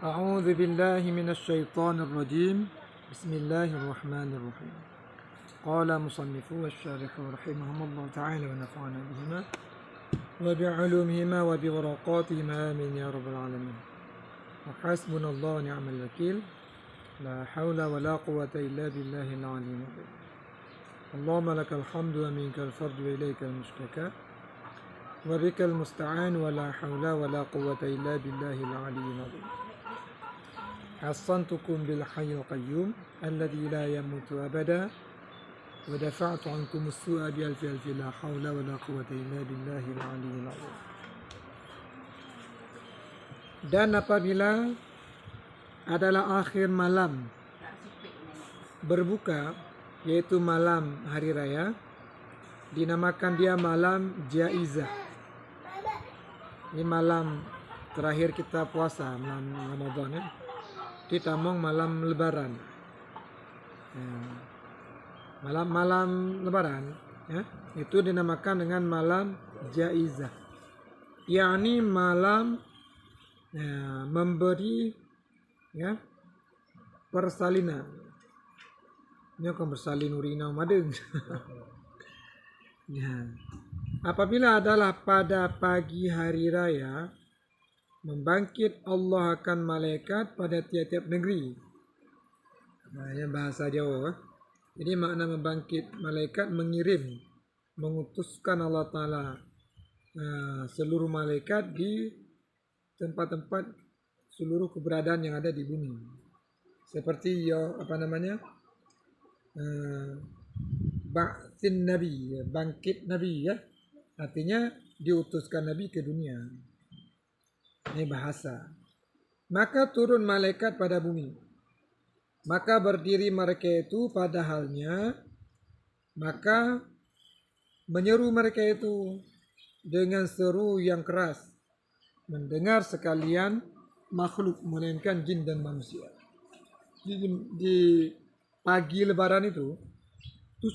أعوذ بالله من الشيطان الرجيم بسم الله الرحمن الرحيم قال مصنف والشارح رحمهم الله تعالى ونفعنا بهما وبعلومهما وبورقاتهما آمين يا رب العالمين وحسبنا الله ونعم الوكيل لا حول ولا قوة إلا بالله العلي العظيم اللهم لك الحمد ومنك الفرج وإليك المشتكى وبك المستعان ولا حول ولا قوة إلا بالله العلي العظيم حصنتكم بالحي القيوم الذي لا يموت أبدا ودفعت عنكم السوء بألف ألف لا حول ولا قوة إلا بالله العلي العظيم. Dan apabila adalah akhir malam berbuka, yaitu malam hari raya, dinamakan dia malam jaizah. Ini malam terakhir kita puasa, malam Ramadan ya. Ditamong malam lebaran. Malam lebaran ya, itu dinamakan dengan malam jaizah. Yakni malam memberi ya persalinan. Ini akan bersalin urina madeng. Ya. Apabila adalah pada pagi hari raya, membangkit Allah akan malaikat pada tiap-tiap negeri. Nah, bahasa Jawa. Jadi makna membangkit, malaikat mengirim, mengutuskan Allah Ta'ala seluruh malaikat di tempat-tempat seluruh keberadaan yang ada di bumi. Seperti ba'tsin Nabi, bangkit Nabi ya. Artinya diutuskan Nabi ke dunia. Ini bahasa. Maka turun malaikat pada bumi. Maka berdiri mereka itu pada halnya. Maka menyeru mereka itu dengan seru yang keras. Mendengar sekalian makhluk, melainkan jin dan manusia. Di pagi lebaran itu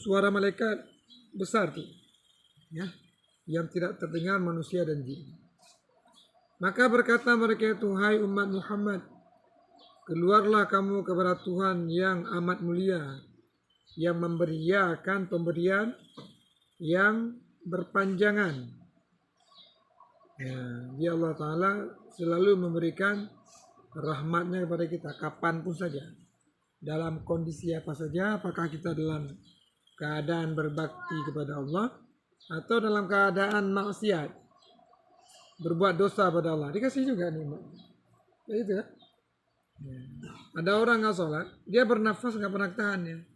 suara malaikat besar tuh. Ya, yang tidak terdengar manusia dan jin. Maka berkata mereka itu, hai umat Muhammad, keluarlah kamu kepada Tuhan yang amat mulia, yang memberiakan pemberian yang berpanjangan. Ya, dia Allah Ta'ala selalu memberikan rahmatnya kepada kita kapanpun saja. Dalam kondisi apa saja, apakah kita dalam keadaan berbakti kepada Allah atau dalam keadaan maksiat, berbuat dosa pada Allah, dikasih juga nikmat. Ya itu ya. Ada orang nggak sholat, dia bernafas nggak pernah tahannya,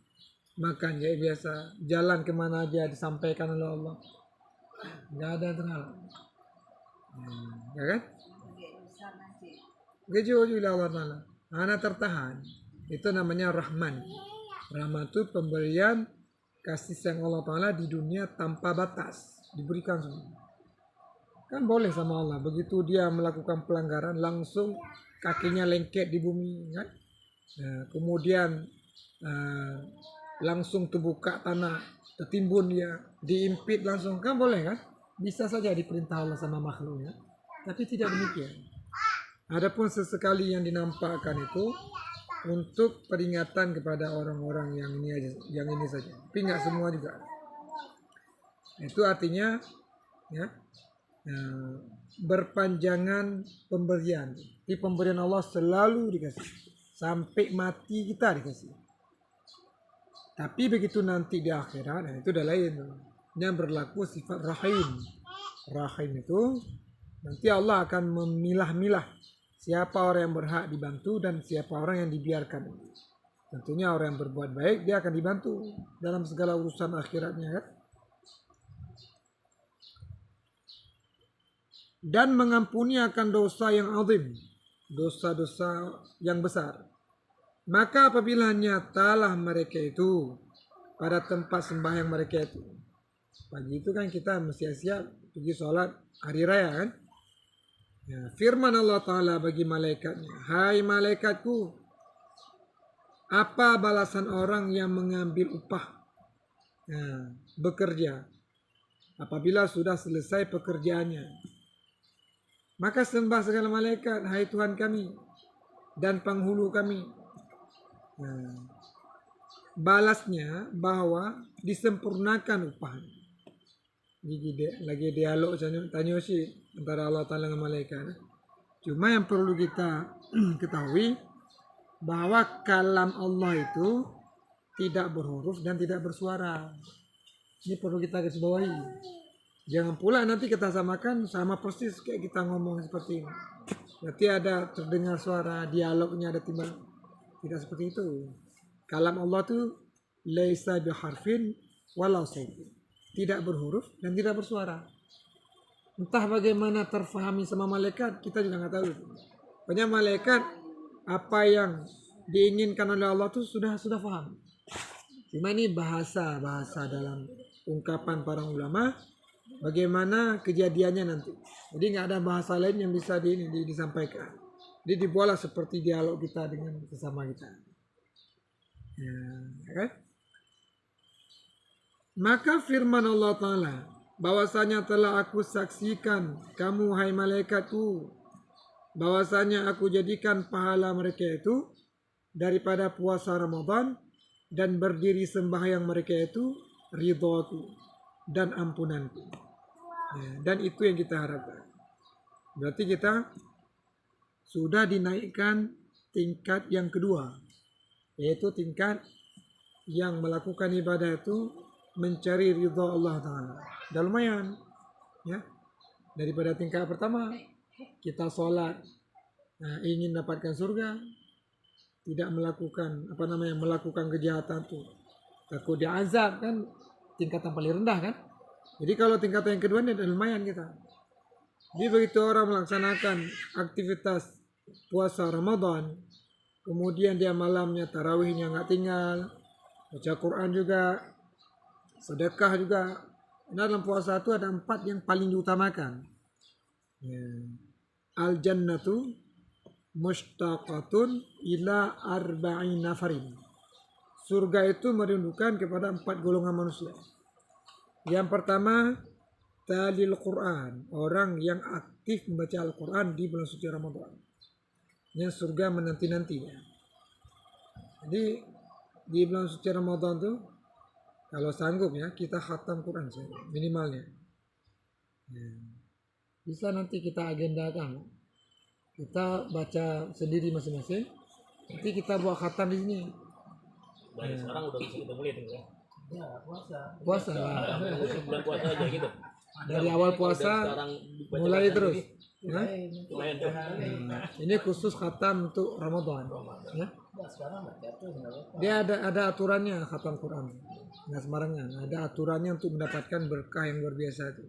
makan ya biasa, jalan kemana aja disampaikan oleh Allah, nggak ada yang terhalang. Ya kan? Gejo Allah Ta'ala, anak tertahan. Itu namanya Rahman. Rahman itu pemberian kasih sayang Allah Ta'ala di dunia tanpa batas, diberikan semua. Kan boleh sama Allah, begitu dia melakukan pelanggaran langsung kakinya lengket di bumi kan? Nah, kemudian langsung terbuka tanah, tertimbun dia, diimpit langsung, kan boleh kan? Bisa saja diperintah Allah sama makhluknya, tapi tidak demikian. Adapun sesekali yang dinampakkan itu untuk peringatan kepada orang-orang yang ini aja, yang ini saja, tapi nggak semua juga. Itu artinya ya, berpanjangan pemberian. Di pemberian Allah selalu dikasih, sampai mati kita dikasih. Tapi begitu nanti di akhirat, nah itu udah lain. Yang berlaku sifat rahim. Rahim itu nanti Allah akan memilah-milah siapa orang yang berhak dibantu dan siapa orang yang dibiarkan. Tentunya orang yang berbuat baik dia akan dibantu dalam segala urusan akhiratnya kan. Dan mengampuni akan dosa yang azim, dosa-dosa yang besar. Maka apabila nyatalah mereka itu pada tempat sembahyang mereka itu, pagi itu kan kita mesti siap pergi sholat hari raya kan. Ya, firman Allah Ta'ala bagi malaikatnya, hai malaikatku, apa balasan orang yang mengambil upah bekerja apabila sudah selesai pekerjaannya? Maka sembah segala malaikat, hai Tuhan kami, dan penghulu kami. Nah, balasnya bahwa disempurnakan upahnya. Lagi dialog tanya sih antara Allah Ta'ala dengan malaikat. Cuma yang perlu kita ketahui bahwa kalam Allah itu tidak berhuruf dan tidak bersuara. Ini perlu kita garis bawahi. Jangan pula nanti kita samakan sama persis kayak kita ngomong seperti ini. Berarti ada terdengar suara, dialognya ada timbal. Tidak seperti itu. Kalam Allah itu laisa biharfin walau sautin. Tidak berhuruf dan tidak bersuara. Entah bagaimana terfahami sama malaikat, kita juga nggak tahu. Pokoknya malaikat apa yang diinginkan oleh Allah itu sudah paham. Cuma ini bahasa dalam ungkapan para ulama, bagaimana kejadiannya nanti. Jadi nggak ada bahasa lain yang bisa disampaikan. Jadi dibuatlah seperti dialog kita dengan sesama kita. Ya, kan? Maka firman Allah Ta'ala, bahwasanya telah aku saksikan kamu hai malaikatku, bahwasanya aku jadikan pahala mereka itu daripada puasa Ramadan dan berdiri sembahyang mereka itu ridhoku dan ampunanku. Ya, dan itu yang kita harapkan. Berarti kita sudah dinaikkan tingkat yang kedua, yaitu tingkat yang melakukan ibadah itu mencari ridha Allah Ta'ala. Dah lumayan, ya. Daripada tingkat pertama, kita sholat ingin dapatkan surga, tidak melakukan kejahatan itu takut diazab, kan tingkatan paling rendah kan. Jadi kalau tingkatan yang kedua ini dah lumayan kita. Jadi begitu orang melaksanakan aktivitas puasa Ramadan, kemudian dia malamnya tarawihnya nggak tinggal, baca Quran juga, sedekah juga. Nah, dalam puasa itu ada 4 yang paling diutamakan. Ya. Al-jannatu mustaqatun ila arba'in nafarin. Surga itu merindukan kepada 4 golongan manusia. Yang pertama, talil Quran, orang yang aktif membaca Al-Quran di bulan suci Ramadan. Yang surga menanti-nantinya. Jadi di bulan suci Ramadan tuh kalau sanggup ya kita khatam Quran saja minimalnya. Ya. Bisa nanti kita agendakan. Kita baca sendiri masing-masing. Nanti kita buat khatam di sini. Dari sekarang udah bisa kita mulai tuh ya. Ya, puasa. Puasa. Bulan puasa aja gitu. Dari awal puasa mulai terus. Ya? Lumayan tuh. Ini khusus khatam untuk Ramadan. Ya? Nah, sekarang baca tuh Dia ada aturannya khatam Quran. Nggak sembarangan. Ada aturannya untuk mendapatkan berkah yang luar biasa itu.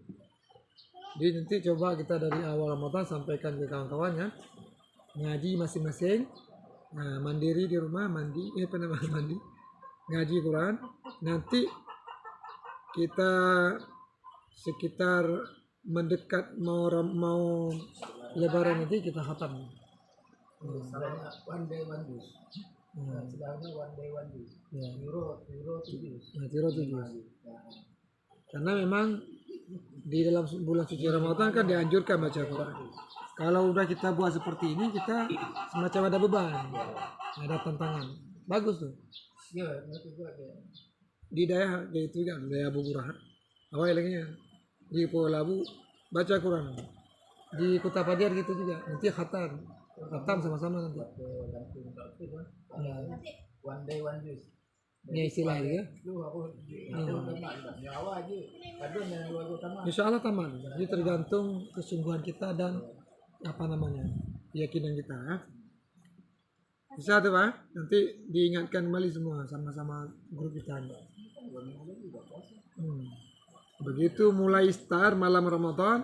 Jadi nanti coba kita dari awal Ramadan sampaikan ke kawan-kawannya, ngaji masing-masing, nah, mandiri di rumah, mandi, ngaji Quran. Nanti kita sekitar mendekat mau Lebaran nanti kita khatam. Misalnya one day one juice. Sedangnya one day one juice. Ya. Euro 7. Nah, Tiro 7. Karena memang di dalam bulan suci Ramadan kan dianjurkan baca Quran. Kalau udah kita buat seperti ini, kita semacam ada beban, ada tantangan. Bagus tuh. Ya, itu juga ada. Di daerah itu kan daerah Bogor. Awalnya di Pulau Labu baca Quran. Di Kota Padar gitu juga. Nanti khatam sama-sama nanti. One day one juice. Ini istilah ya. Lu aku nyawa aja. Kadang yang luar utama. Insya Allah tamat. Ini tergantung kesungguhan kita dan keyakinan kita. Bisa tuh Pak. Nanti diingatkan kembali semua sama-sama grup kita. Begitu mulai start malam Ramadan,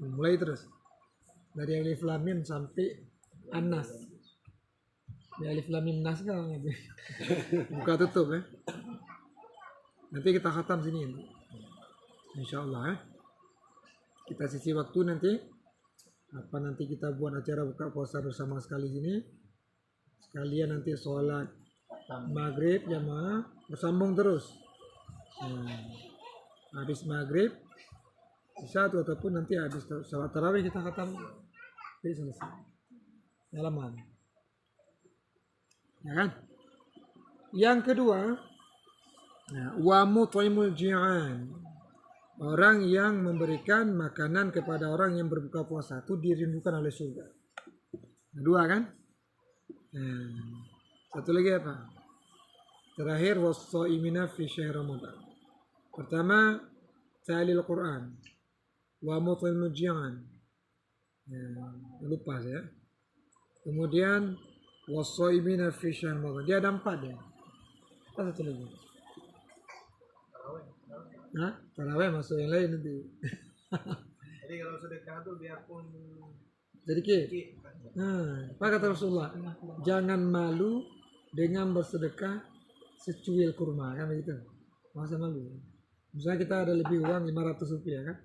mulai terus dari Alif Lam Mim sampai An-Nas. Di Alif Lam Mim Nas kan buka tutup ya. Nanti kita khatam sini insya Allah ya. Kita sisi waktu nanti nanti kita buat acara buka puasa bersama sekali sini. Sekalian nanti sholat maghrib jamaah bersambung terus. Habis maghrib bisa ataupun nanti habis sholat tarawih kita khatam. Jadi selesai. Halaman. Ya kan? Yang kedua, wa mut'imul ji'an. Orang yang memberikan makanan kepada orang yang berbuka puasa itu dirindukan oleh surga. Kedua kan? Satu lagi apa? Terakhir was-shaimina fi syahr Ramadan. Pertama, ta'lil Quran. Wa mut'imul ji'an. Lupa saya. Kemudian was-shaimina fi syahr Ramadan. Dia ada 4 ya. Apa satu lagi? Tarawih masuk yang lain nanti. Jadi kalau sedekah tuh biarpun Sedikit. Apa kata Rasulullah? Jangan malu dengan bersedekah secuil kurma, kan begitu? Masa malu. Misalnya kita ada lebih uang 500 rupiah kan,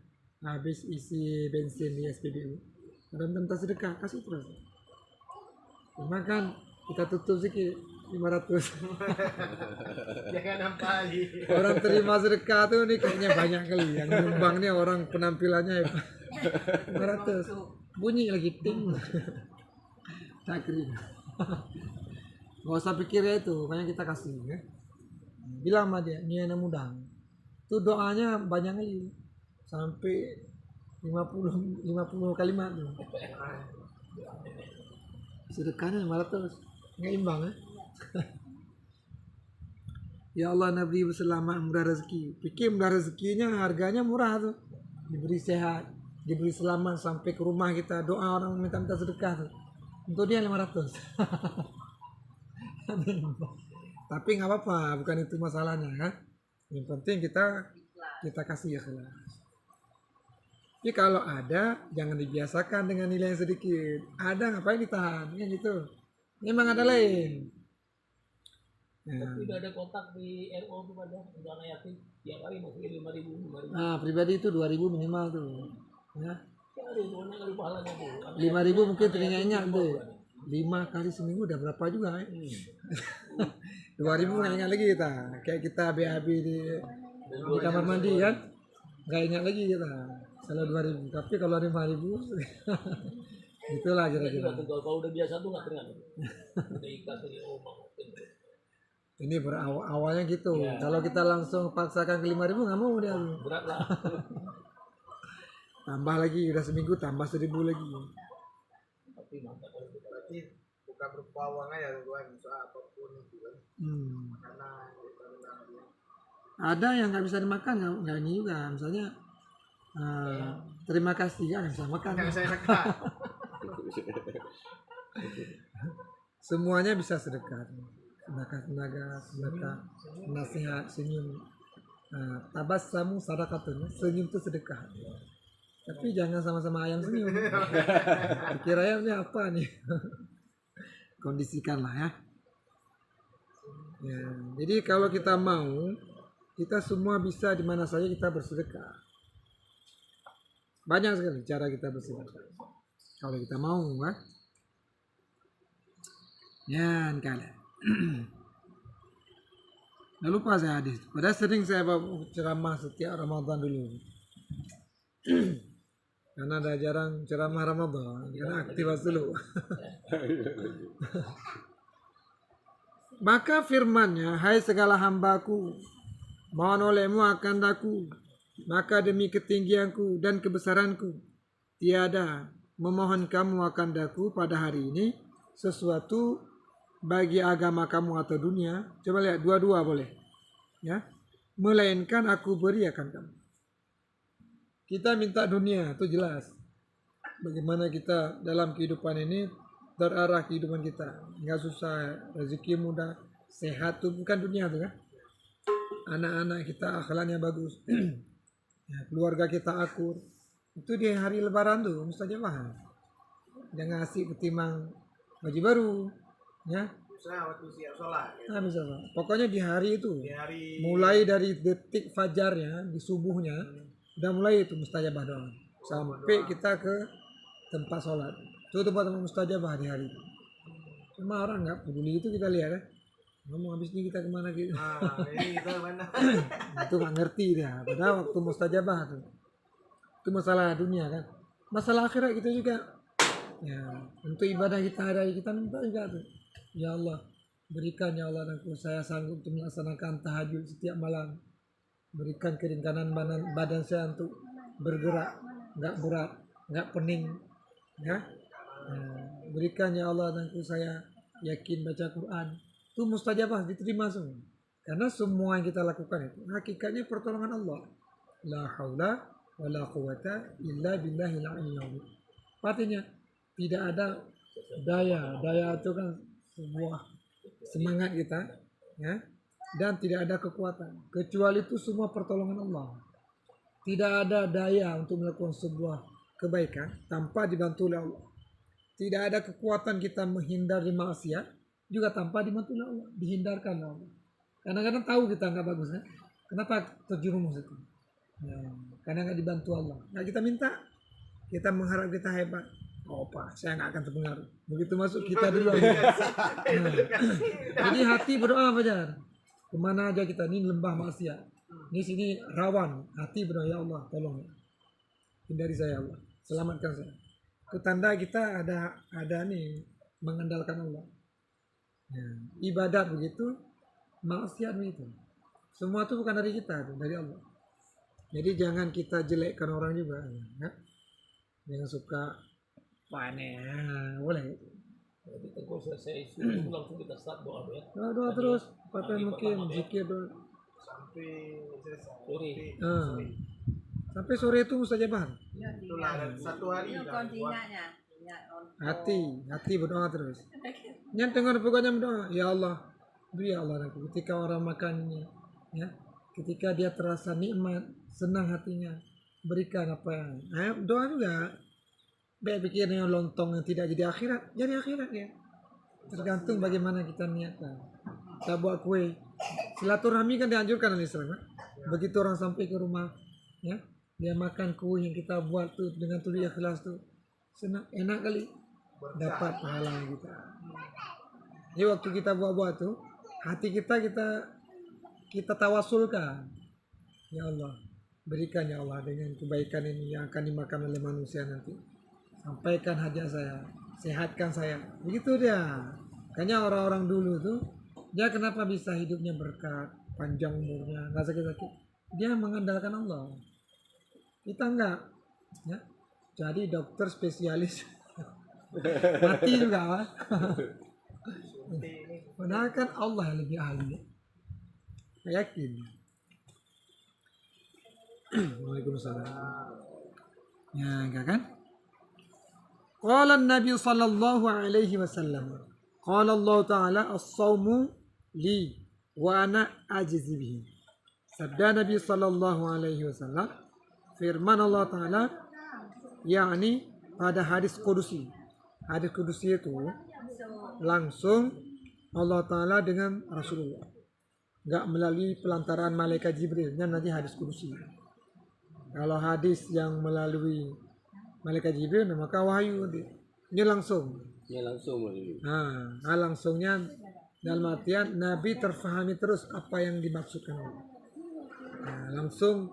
habis isi bensin di SPBU, ada minta sedekah, kasih terus. Cuma kan kita tutup sedikit 500. jangan nampak lagi. Orang terima sedekah tuh nih kayaknya banyak kali. Yang nyumbang nih orang penampilannya 500. Bunyi lagi ting. Takrim. Gak usah pikirnya itu, makanya kita kasih ya. Bilang sama dia, ini anak muda. Itu doanya banyak kali. Sampai 50 kalimat tuh. Sedekahnya 500. Nggak imbang ya. Ya Allah, Nabi berselamat murah rezeki. Pikir murah rezekinya harganya murah tuh. Diberi sehat, diberi selamat sampai ke rumah kita. Doa orang minta-minta sedekah tuh. Untuk dia 500. Tapi nggak apa-apa, bukan itu masalahnya kan. Yang penting kita kasih ikhlas. Tapi kalau ada, jangan dibiasakan dengan nilai yang sedikit. Ada ngapain ditahan? Kan gitu. Memang ada lain. Tapi udah ada kotak di RO tuh pada untuk anak yatim tiap hari masukin 5.000. Nah, pribadi itu 2.000 minimal tuh. Ya. Tiap hari itu kali pahalanya tuh. 5.000 mungkin teringat-ingat tuh. 5 kali seminggu udah berapa juga ya? 2.000 nggak ingat lagi kita. Kayak kita BAB di kamar mandi kan? Nggak ingat lagi kita. Kalau 2.000, tapi kalau 5.000 itulah kira-kira. Kalau udah biasa tuh nggak teringat. Udah ikhlas di rumah. Ini awalnya gitu. Ya. Kalau kita langsung paksakan ke 5.000 nggak mau dia. Berat lah. Tambah lagi udah seminggu tambah 1.000 lagi. Tapi mantap kalau kita. Berarti bukan berupa uang aja tuan, soal apapun itu kan. Makanan, Ada yang nggak bisa dimakan, nggak ini juga. Misalnya terima kasih kan bisa makan. yang saya makan. Semuanya bisa sedekah. Sedekah tenaga, sedekah nasihat, senyum. Tabassamu sadaqatun. Senyum itu sedekah. Tapi jangan sama-sama ayam senyum. Pikir ayamnya apa nih? Kondisikanlah ya. Ya. Jadi kalau kita mau, kita semua bisa di mana saja kita bersedekah. Banyak sekali cara kita bersedekah. Kalau kita mau, kan? Ya, kalian. Nggak lupa saya hadis. Padahal sering saya ceramah setiap Ramadan dulu. Karena ada jarang ceramah Ramadan. Karena aktivitas dulu. Maka firmannya, hai segala hambaku, mohon olehmu akan aku, maka demi ketinggianku dan kebesaranku, tiada memohon kamu akan daku pada hari ini sesuatu bagi agama kamu atau dunia. Coba lihat dua-dua boleh ya, melainkan aku beri akan kamu. Kita minta dunia itu jelas bagaimana kita dalam kehidupan ini terarah kehidupan kita, nggak susah, rezeki mudah, sehat tuh bukan dunia tuh kan, anak-anak kita akhlaknya bagus, ya, keluarga kita akur, itu di hari lebaran tuh mustajabah. Jangan ngasih ketimbang baju baru ya. Misalnya waktu siap sholat gitu. Nah, misalnya, pokoknya di hari itu, Di hari mulai dari detik fajarnya, di subuhnya, udah mulai itu mustajabah doang. Sampai kita ke tempat sholat. Itu tempat mustajabah di hari itu. Cuma orang nggak peduli itu kita lihat ya. Ngomong habis ini kita kemana gitu. nah, ini kita mana? Itu nggak ngerti dia. Padahal waktu mustajabah tuh. Itu masalah dunia kan. Masalah akhirat kita juga. Ya, untuk ibadah kita hari kita minta juga tuh. Ya Allah, Berikan ya Allah dan saya sanggup untuk melaksanakan tahajud setiap malam. Berikan keringanan badan saya untuk bergerak, nggak berat, nggak pening, ya. Berikan ya Allah dan saya yakin baca Quran. Itu mustajabah, diterima semua. Karena semua yang kita lakukan itu hakikatnya pertolongan Allah. La haula wa la quwata illa billahil aliyyil azim. Artinya tidak ada daya. Daya itu kan sebuah semangat kita, ya. Dan tidak ada kekuatan kecuali itu semua pertolongan Allah. Tidak ada daya untuk melakukan sebuah kebaikan tanpa dibantu oleh Allah. Tidak ada kekuatan kita menghindari maksiat juga tanpa dibantu oleh Allah, dihindarkan oleh Allah. Kadang-kadang tahu kita nggak bagus, kan? Kenapa terjerumus itu? Ya, karena nggak dibantu Allah. Nggak kita minta, kita mengharap kita hebat. Oh Pak, saya nggak akan terpengaruh. Begitu masuk kita dulu. Jadi hati berdoa aja. Kemana aja kita, ini lembah maksiat. Ini sini rawan. Hati berdoa, ya Allah, tolong. Hindari saya Allah. Selamatkan saya. Itu tanda kita ada nih mengandalkan Allah. Ya, ibadat begitu, maksiat begitu. Semua itu bukan dari kita, dari Allah. Jadi jangan kita jelekkan orang juga, ya. Jangan suka panen, boleh. Jadi kalau selesai subuh langsung kita start doa ya. Doa terus, apa mungkin zikir doa. Sampai Sore. Sampai sore itu mustajabah. itulah satu hari Itu lah. kontinanya. Hati berdoa terus. Yang dengar pokoknya berdoa, ya Allah, beri ya Allah aku. Ketika orang makannya, ya, ketika dia terasa nikmat, senang hatinya, berikan apa yang. Doa juga. Baik pikirnya lontong yang tidak jadi akhirat ya. Tergantung bagaimana kita niatkan. Kita buat kue. Silaturahmi kan dianjurkan oleh Islam, kan? Begitu orang sampai ke rumah, ya, dia makan kue yang kita buat tuh dengan tulus ikhlas tuh, senang, enak kali, dapat pahala kita. Jadi waktu kita buat tuh, hati kita tawasulkan, ya Allah, berikan ya Allah dengan kebaikan ini yang akan dimakan oleh manusia nanti. Sampaikan hajat saya, sehatkan saya. Begitu dia. Kayaknya orang-orang dulu tuh, dia kenapa bisa hidupnya berkat, panjang umurnya, nggak sakit-sakit. Dia mengandalkan Allah. Kita enggak. Ya. Jadi dokter spesialis mati juga, Pak. Padahal kan Allah yang lebih ahli. Saya yakin. Waalaikumsalam. Ya, enggak kan? Qala Nabi sallallahu alaihi wasallam. Qala Allah Ta'ala as-sawmu li wa ana ajizi bihi. Sabda Nabi sallallahu alaihi wasallam, firman Allah Ta'ala, yakni pada hadis kudusi. Hadis kudusi itu langsung Allah Ta'ala dengan Rasulullah. Enggak melalui pelantaran malaikat Jibril. Dan nanti hadis kudusi. Kalau hadis yang melalui malaikat Jibril, maka wahyu ini langsung. Ya langsung Langsungnya dalam artian Nabi terfahami terus apa yang dimaksudkan. Langsung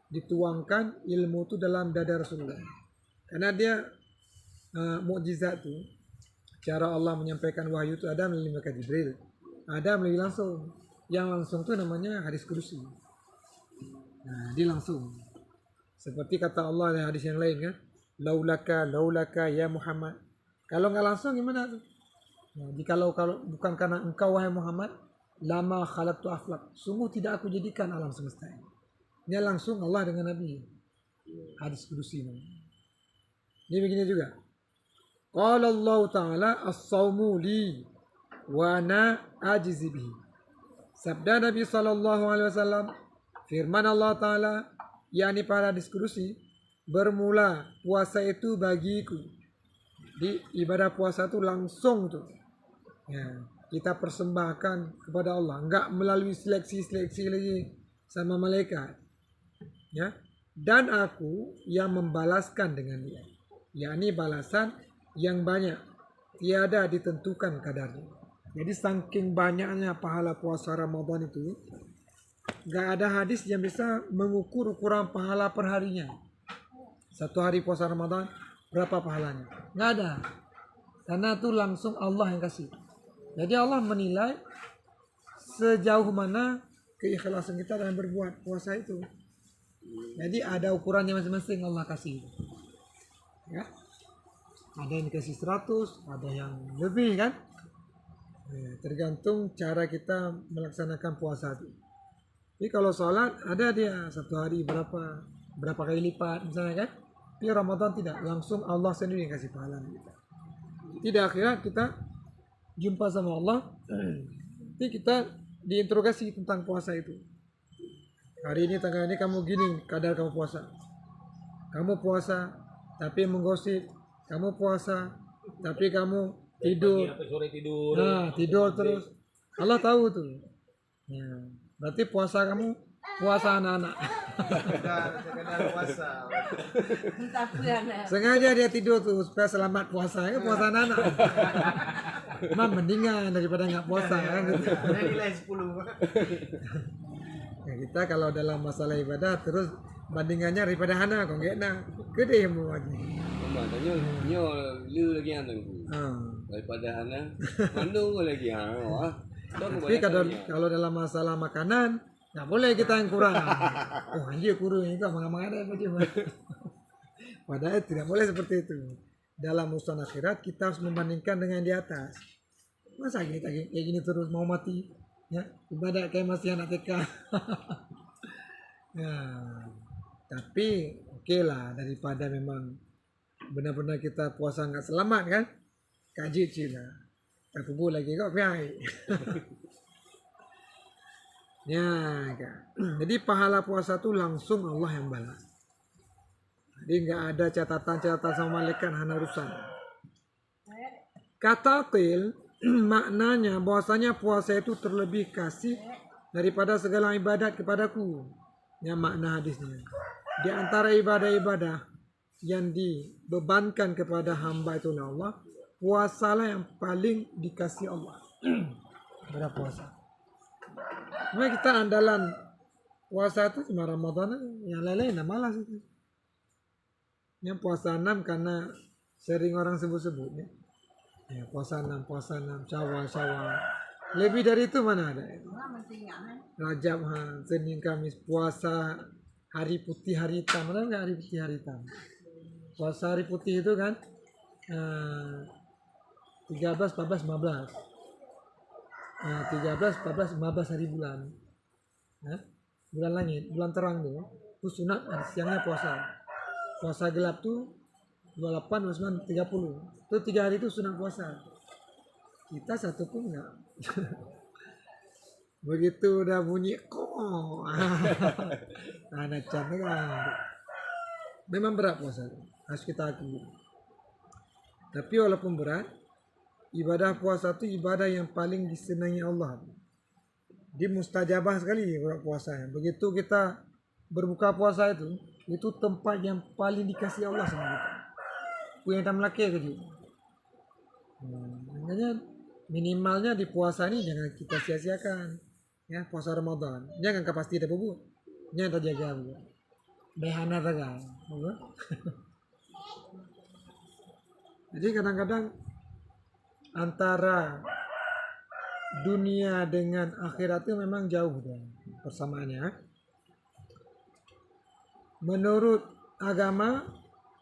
dituangkan ilmu itu dalam dada Rasulullah. Karena dia mukjizat itu, cara Allah menyampaikan wahyu itu ada melalui malaikat Jibril, ada melalui langsung. Yang langsung itu namanya hadis kudusi. Dia langsung. Seperti kata Allah dalam hadis yang lain, kan, laulaka ya Muhammad. Kalau nggak langsung gimana tuh? Kalau bukan karena engkau wahai Muhammad, lama khalaqtu aflak. Sungguh tidak aku jadikan alam semesta ini. Ini langsung Allah dengan Nabi. Hadis kudusi. Ini begini juga. Qala Allah Ta'ala as-sawmu li wa ana ajizi bihi. Sabda Nabi sallallahu alaihi wasallam, firman Allah Ta'ala, yakni pada diskusi, bermula puasa itu bagiku. Di ibadah puasa itu langsung tuh, ya, kita persembahkan kepada Allah, enggak melalui seleksi lagi sama malaikat, ya. Dan aku yang membalaskan dengan dia, yakni balasan yang banyak, tiada ditentukan kadarnya. Jadi saking banyaknya pahala puasa Ramadan itu, gak ada hadis yang bisa mengukur ukuran pahala per harinya. Satu hari puasa Ramadan berapa pahalanya? Gak ada. Karena itu langsung Allah yang kasih. Jadi Allah menilai sejauh mana keikhlasan kita dalam berbuat puasa itu. Jadi ada ukurannya masing-masing Allah kasih. Ya. Ada yang dikasih 100, ada yang lebih kan. Tergantung cara kita melaksanakan puasa itu. Jadi kalau sholat ada dia satu hari berapa kali lipat misalnya kan. Tapi Ramadan tidak, langsung Allah sendiri yang kasih pahala kita. Tidak akhirat kita jumpa sama Allah. Jadi kita diinterogasi tentang puasa itu. Hari ini tanggal ini kamu gini kadar kamu puasa. Kamu puasa tapi menggosip. Kamu puasa tapi kamu tidur. Sampai sore tidur. Nah, tidur terus. Allah tahu tuh. Ya, berarti puasa kamu puasa anak-anak. Sekedar puasa. Sengaja dia tidur tuh supaya selamat puasa. Ya, puasa anak-anak. Memang mendingan daripada nggak puasa kan gitu. Ada nilai 10. Ya, kita kalau dalam masalah ibadah terus bandingannya daripada hana kok nggak nak gede mau lagi. Maknanya nyo lu lagi yang tengku. Daripada Hana, mandung lagi wah. Tapi kalau dalam masalah makanan nggak boleh kita yang kurang. Oh anjir kurang itu mana ada apa cuma. Padahal tidak boleh seperti itu. Dalam urusan akhirat kita harus membandingkan dengan yang di atas. Masa kita kayak gini terus mau mati? Ya ibadah kayak masih anak TK. Ya, tapi oke lah daripada memang benar-benar kita puasa nggak selamat kan? Kaji cila. Aku lagi kok piai. Ya, kan. Jadi pahala puasa itu langsung Allah yang balas. Jadi nggak ada catatan-catatan sama malaikat hanya urusan. Kata qil maknanya bahwasanya puasa itu terlebih kasih daripada segala ibadat kepadaku. Ya makna hadisnya. Di antara ibadah-ibadah yang dibebankan kepada hamba itu oleh Allah, puasalah yang paling dikasih Allah. Pada puasa. Memang kita andalan puasa itu cuma Ramadan, yang lain-lain malas itu. Yang puasa 6 karena sering orang sebut-sebut ya. Ya, puasa 6, Syawal. Lebih dari itu mana ada? Rajab, Senin, Kamis, puasa hari putih, hari hitam. Mana enggak hari putih, hari hitam? Puasa hari putih itu kan 13, 14, 15. 13, 14, 15 hari bulan. Bulan langit, bulan terang tuh. Itu sunat, siangnya puasa. Puasa gelap tuh 28, 29, 30. Itu 3 hari itu sunat puasa. Kita satu pun enggak. Begitu udah bunyi kok. Anak cantik kan. Memang berat puasa. Harus kita akui. Tapi walaupun berat, ibadah puasa itu ibadah yang paling disenangi Allah. Dia mustajabah sekali puasa. Begitu kita berbuka puasa itu tempat yang paling dikasih Allah sama kita. Punya tam laki ke dia. Makanya minimalnya di puasa ini jangan kita sia-siakan. Ya, puasa Ramadan. Jangan pasti ada bubut. Jangan terjaga bubut. Behana taga. Jadi kadang-kadang antara dunia dengan akhirat itu memang jauh persamaannya. Menurut agama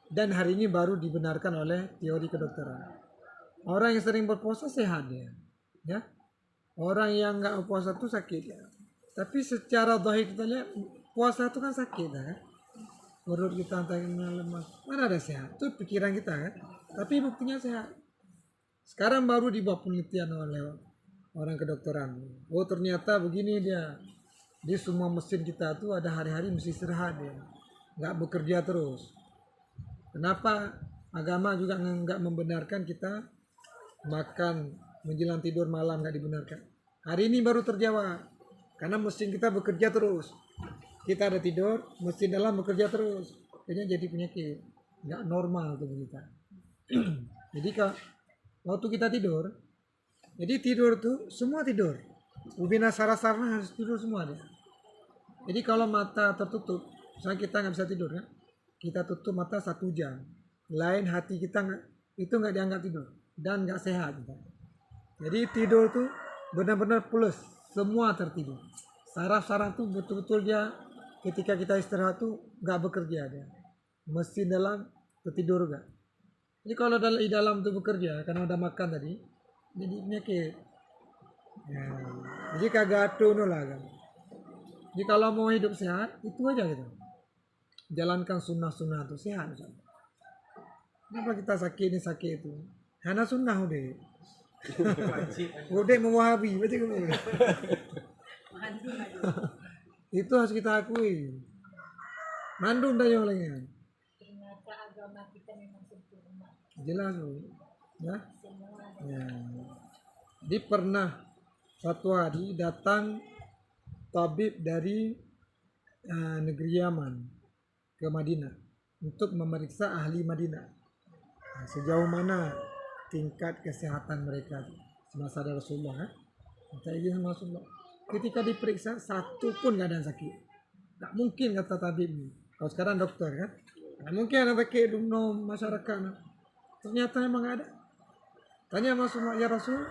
dan hari ini baru dibenarkan oleh teori kedokteran. Orang yang sering berpuasa sehat dia, ya. Orang yang nggak berpuasa itu sakit ya. Tapi secara zahir kita lihat puasa itu kan sakit kan. Perut kita antara lemas. Mana ada sehat? Itu pikiran kita kan. Tapi buktinya sehat. Sekarang baru dibuat penelitian oleh orang kedokteran. Oh ternyata begini dia. Di semua mesin kita tuh ada hari-hari mesti istirahat dia. Nggak bekerja terus. Kenapa agama juga nggak membenarkan kita makan menjelang tidur malam, nggak dibenarkan. Hari ini baru terjawab. Karena mesin kita bekerja terus. Kita ada tidur, mesin dalam bekerja terus. Akhirnya jadi penyakit. Nggak normal tuh kita. Jadi waktu kita tidur, jadi tidur tuh semua tidur. Ubina sarana harus tidur semua dia. Jadi kalau mata tertutup, misalnya kita nggak bisa tidur kan, kita tutup mata 1 jam. Lain hati kita itu nggak dianggap tidur. dan nggak sehat kita. Jadi tidur tuh benar-benar plus, semua tertidur. Saraf-saraf tuh betul-betul dia ketika kita istirahat tuh nggak bekerja dia. Mesin dalam tertidur gak. Jadi kalau di dalam tuh bekerja karena udah makan tadi, jadi penyakit. Ya, jadi kagak tuh lah kan. Jadi kalau mau hidup sehat itu aja gitu. Jalankan sunnah-sunnah tuh sehat. Kan? Kenapa kita sakit ini sakit itu? Hana sunnah udah. Udah mau wahabi baca kamu. Itu harus kita akui. Mandum dah yang lainnya. Ternyata agama kita memang sempurna. Jelas Bu. Ya. Ya. Jadi pernah suatu hari datang tabib dari negeri Yaman ke Madinah untuk memeriksa ahli Madinah. Nah, sejauh mana tingkat kesehatan mereka semasa ada Rasulullah. Minta izin sama Rasulullah. Ketika diperiksa satu pun nggak ada yang sakit. Nggak mungkin kata tabib ini. Kalau sekarang dokter kan, nggak mungkin ada sakit dumno masyarakat. Ternyata memang nggak ada. Tanya Rasulullah, ya Rasul,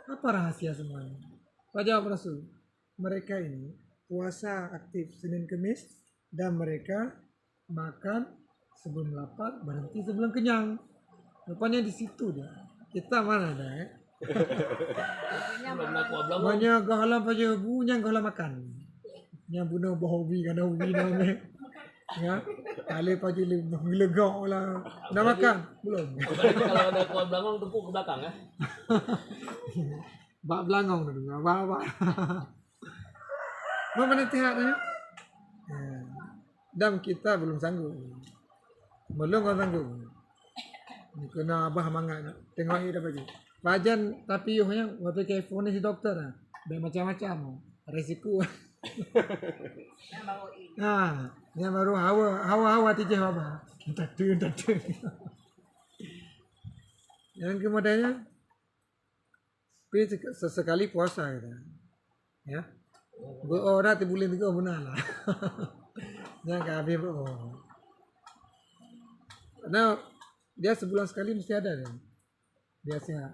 apa rahasia semuanya? Apa jawab Rasul? Mereka ini puasa aktif Senin Kemis dan mereka makan sebelum lapar, berhenti sebelum kenyang. Rupanya di situ dia. Kita mana ada ya? Banyak gahalam aja bunya gahalam makan. Yang bunuh bahobi kan hobi namanya. Ya, kali pagi legak lah. Dah makan belum? Kalau ada kuah belangong tepuk ke belakang ya. Bak belangong tu, bak. Mau mana tihat ya? Dan kita belum sanggup. Belum kau sanggup. Ni kena abah mangat nak. Tengok ni dah bagi. Pajan tapi yuhnya waktu ke phone si doktor ah. Macam-macam. Risiko. Nah, yang baru hawa tijih apa? Tadu. Yang kemudiannya sesekali puasa kita. Ya. Beora ti bulan tiga benar lah. Jangan habis beor. Nah, dia sebulan sekali mesti ada kan. Dia sehat.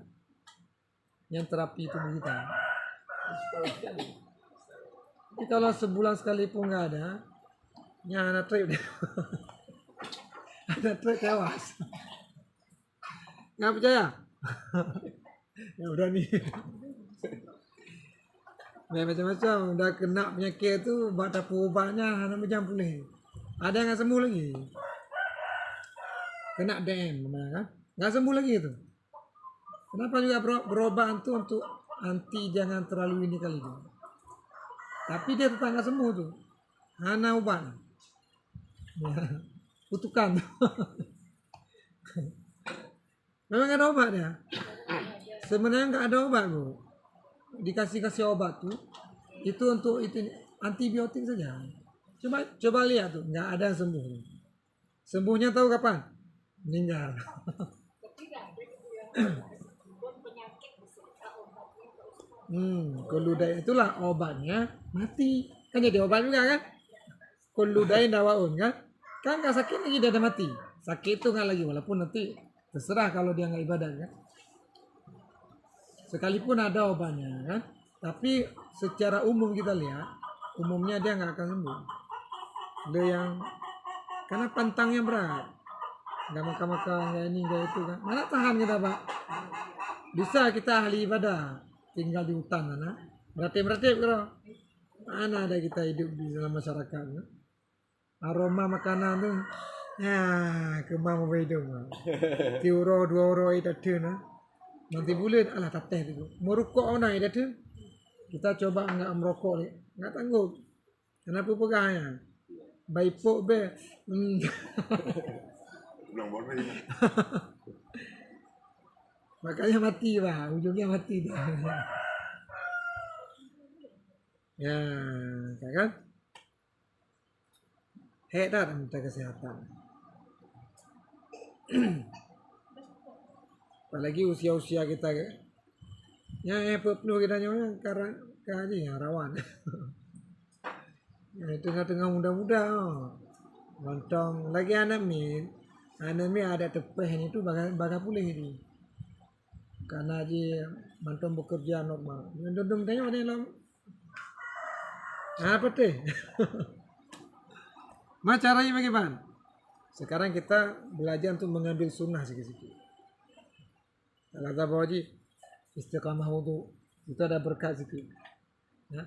Yang terapi tubuh kita. Tapi kalau sebulan sekali pun nggak ada, yang ada trip dia. Ada trip tewas. Nggak percaya? Ya udah nih. Nah, macam-macam udah kena penyakit tu, buat dapur ubatnya hanya macam pulih. Ada yang nggak sembuh lagi. Kena DM kan? Nggak sembuh lagi itu. Kenapa juga berobat tu untuk anti jangan terlalu ini kali tu. Tapi dia tetap nggak sembuh tu. Hana ubat. Ya, kutukan. Memang nggak ada obat dia. Sebenarnya nggak ada obat bu. Dikasih obat tu itu untuk itu antibiotik saja. Coba lihat tu, nggak ada yang sembuh. Sembuhnya tahu kapan? Meninggal. Koludai itulah obatnya mati. Kan jadi obat juga kan? Koludai dawaun kan? Kan nggak sakit lagi dia ada mati. Sakit itu nggak lagi walaupun nanti terserah kalau dia nggak ibadah kan? Sekalipun ada obatnya kan? Tapi secara umum kita lihat, umumnya dia nggak akan sembuh. Dia yang karena pantangnya berat. Nggak makan-makan, nggak ini, nggak itu kan? Mana tahan kita pak? Bisa kita ahli ibadah, tinggal di hutan mana? Berarti bro. Mana ada kita hidup di dalam masyarakat? Kan? Aroma makanan tuh, ya kembang hidup. Tiuro 2 euro itu nah. Nanti bulan alah tateh itu. Merokok orang itu tu. Kita coba enggak merokok ni. Enggak tangguh. Kenapa pegahnya? Baipok be. Makanya mati bah, ujungnya mati dia. Ya, kan? Hebat minta kesehatan. Apalagi usia-usia kita yang penuh kita nyawa karena yang rawan. Ya, tengah-tengah muda-muda lontong lagi anak mi ada tepeh itu bagai pulih itu karena dia mantan bekerja normal. Dudung tanya mana yang apa teh? Ma caranya bagaimana? Sekarang kita belajar untuk mengambil sunnah sedikit-sedikit. Kata Pak Haji, istiqamah wudhu itu ada berkat sedikit. Ya.